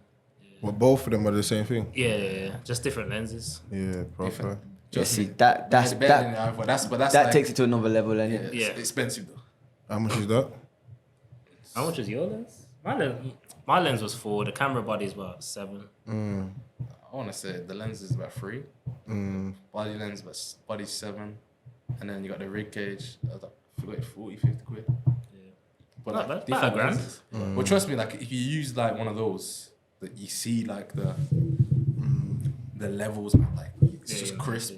S4: Well, both of them are the same thing.
S3: Yeah, just different lenses.
S4: Yeah, proper.
S1: Yeah, see, that
S2: Better than the iPhone. That's
S1: that
S2: like,
S1: takes it to another level, and
S2: yeah,
S1: it.
S2: it's
S3: Yeah.
S2: expensive though.
S4: How much is that?
S3: How much is your lens? My lens was 4. The camera body is about 7.
S2: I want to say the lens is about 3. Body lens, but body's 7. And then you got the rig cage. I was like, I forgot 40, 50 quid. But
S3: Not
S2: like
S3: bad. About a grand.
S2: lenses. But trust me, like if you use like one of those, that you see like the levels, like it's just crisp.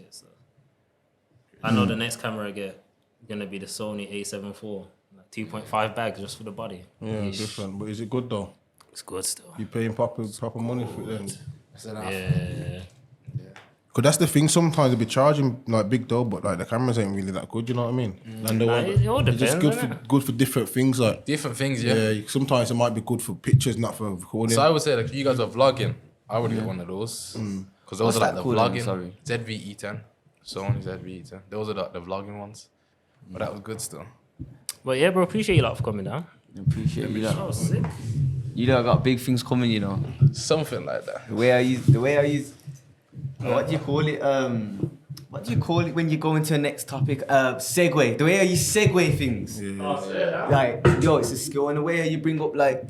S3: I know the next camera I get gonna be the Sony A7 IV, like 2.5 bags just for the body.
S4: Yeah,
S3: Yeesh.
S4: different. But is it good though?
S3: It's good still.
S4: You paying proper money for it then?
S2: I said,
S3: Yeah.
S4: Cause that's the thing. Sometimes they be charging like big dough, but like the cameras ain't really that good. You know what I mean? And the
S3: Nah,
S4: one-
S3: it all
S4: they're just
S3: depends,
S4: good
S3: innit?
S4: good for different things. Like
S2: different things, yeah.
S4: yeah, sometimes it might be good for pictures, not for recording.
S2: So I would say like if you guys are vlogging, I would get one of those because those
S1: What's
S2: are like
S1: that
S2: the
S1: called
S2: vlogging.
S1: then? Sorry.
S2: ZV-E10, Sony ZV-E10. Those are the vlogging ones. But that was good still.
S3: But yeah, bro, appreciate you lot for coming down.
S1: Appreciate you.
S3: That was sick.
S1: You know, I got big things coming. You know,
S2: Something like that.
S1: the way I use. What do you call it? What do you call it when you go into the next topic? Segue. The way I use segue things.
S4: Yeah.
S1: Like, yo, it's a skill, and the way you bring up like